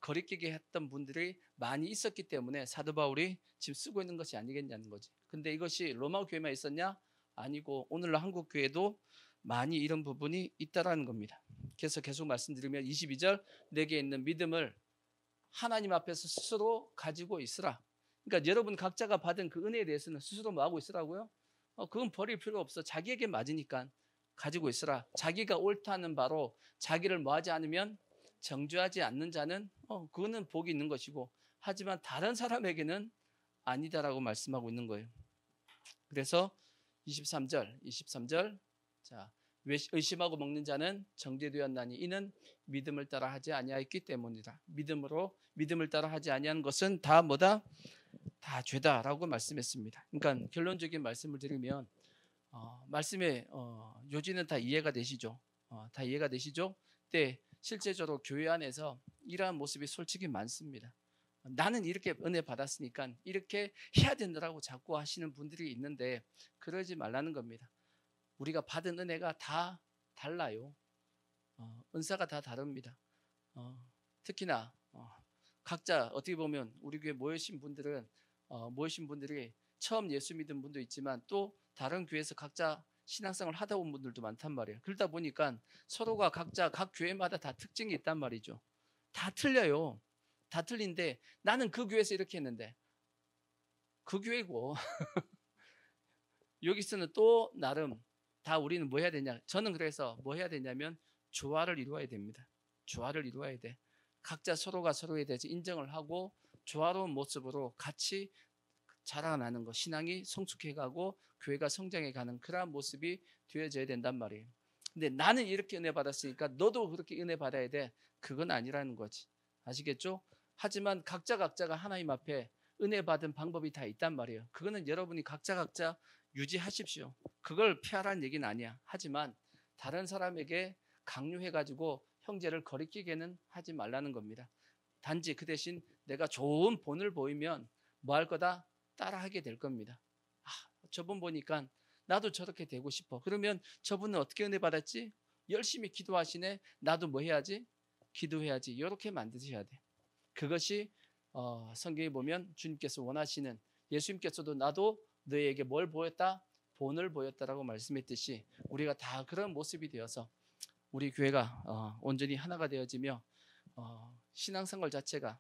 거리끼게 했던 분들이 많이 있었기 때문에 사도 바울이 지금 쓰고 있는 것이 아니겠냐는 거지. 근데 이것이 로마 교회만 있었냐? 아니고 오늘날 한국 교회도 많이 이런 부분이 있다라는 겁니다. 그래서 계속 말씀드리면 22절, 내게 있는 믿음을 하나님 앞에서 스스로 가지고 있으라. 그러니까 여러분 각자가 받은 그 은혜에 대해서는 스스로 뭐 하고 있으라고요? 그건 버릴 필요 없어. 자기에게 맞으니까 가지고 있으라. 자기가 옳다는 바로 자기를 뭐 하지 않으면 정죄하지 않는 자는 그거는 복이 있는 것이고, 하지만 다른 사람에게는 아니다라고 말씀하고 있는 거예요. 그래서 23절 자, 의심하고 먹는 자는 정죄되었나니 이는 믿음을 따라 하지 아니하였기 때문이다. 믿음을 따라 하지 아니하는 것은 다 뭐다? 다 죄다라고 말씀했습니다. 그러니까 결론적인 말씀을 드리면 말씀의 요지는 다 이해가 되시죠? 다 이해가 되시죠? 네, 실제적으로 교회 안에서 이러한 모습이 솔직히 많습니다. 나는 이렇게 은혜 받았으니까 이렇게 해야 된다라고 자꾸 하시는 분들이 있는데 그러지 말라는 겁니다. 우리가 받은 은혜가 다 달라요. 은사가 다 다릅니다. 특히나 각자 어떻게 보면 우리 교회 모이신 분들이 처음 예수 믿은 분도 있지만 또 다른 교회에서 각자 신앙생활을 하다 온 분들도 많단 말이에요. 그러다 보니까 서로가 각자 각 교회마다 다 특징이 있단 말이죠. 다 틀려요. 다 틀린데 나는 그 교회에서 이렇게 했는데 그 교회고 여기서는 또 나름 다 우리는 뭐 해야 되냐. 저는 그래서 뭐 해야 되냐면 조화를 이루어야 됩니다. 조화를 이루어야 돼. 각자 서로가 서로에 대해서 인정을 하고 조화로운 모습으로 같이 자라나는 것, 신앙이 성숙해가고 교회가 성장해가는 그러한 모습이 되어져야 된단 말이에요. 근데 나는 이렇게 은혜 받았으니까 너도 그렇게 은혜 받아야 돼. 그건 아니라는 거지. 아시겠죠? 하지만 각자가 하나님 앞에 은혜 받은 방법이 다 있단 말이에요. 그거는 여러분이 각자 유지하십시오. 그걸 피하라는 얘기는 아니야. 하지만 다른 사람에게 강요해가지고 형제를 거리끼게는 하지 말라는 겁니다. 단지 그 대신 내가 좋은 본을 보이면 뭐 할 거다? 따라하게 될 겁니다. 저분 보니까 나도 저렇게 되고 싶어. 그러면 저분은 어떻게 은혜 받았지? 열심히 기도하시네. 나도 뭐 해야지? 기도해야지. 이렇게 만드셔야 돼. 그것이 성경에 보면 주님께서 원하시는, 예수님께서도 나도 너희에게 뭘 보였다? 본을 보였다라고 말씀했듯이 우리가 다 그런 모습이 되어서 우리 교회가 온전히 하나가 되어지며 신앙생활 자체가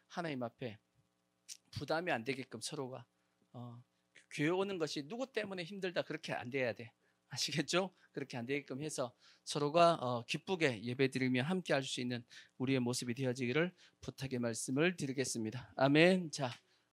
하나님 앞에 부담이 안 되게끔 서로가 교회 오는 것이 누구 때문에 힘들다 그렇게 안 돼야 돼. 아시겠죠? 그렇게 안 되게끔 해서 서로가 기쁘게 예배드리며 함께 할 수 있는 우리의 모습이 되어지기를 부탁의 말씀을 드리겠습니다. 아멘. 자,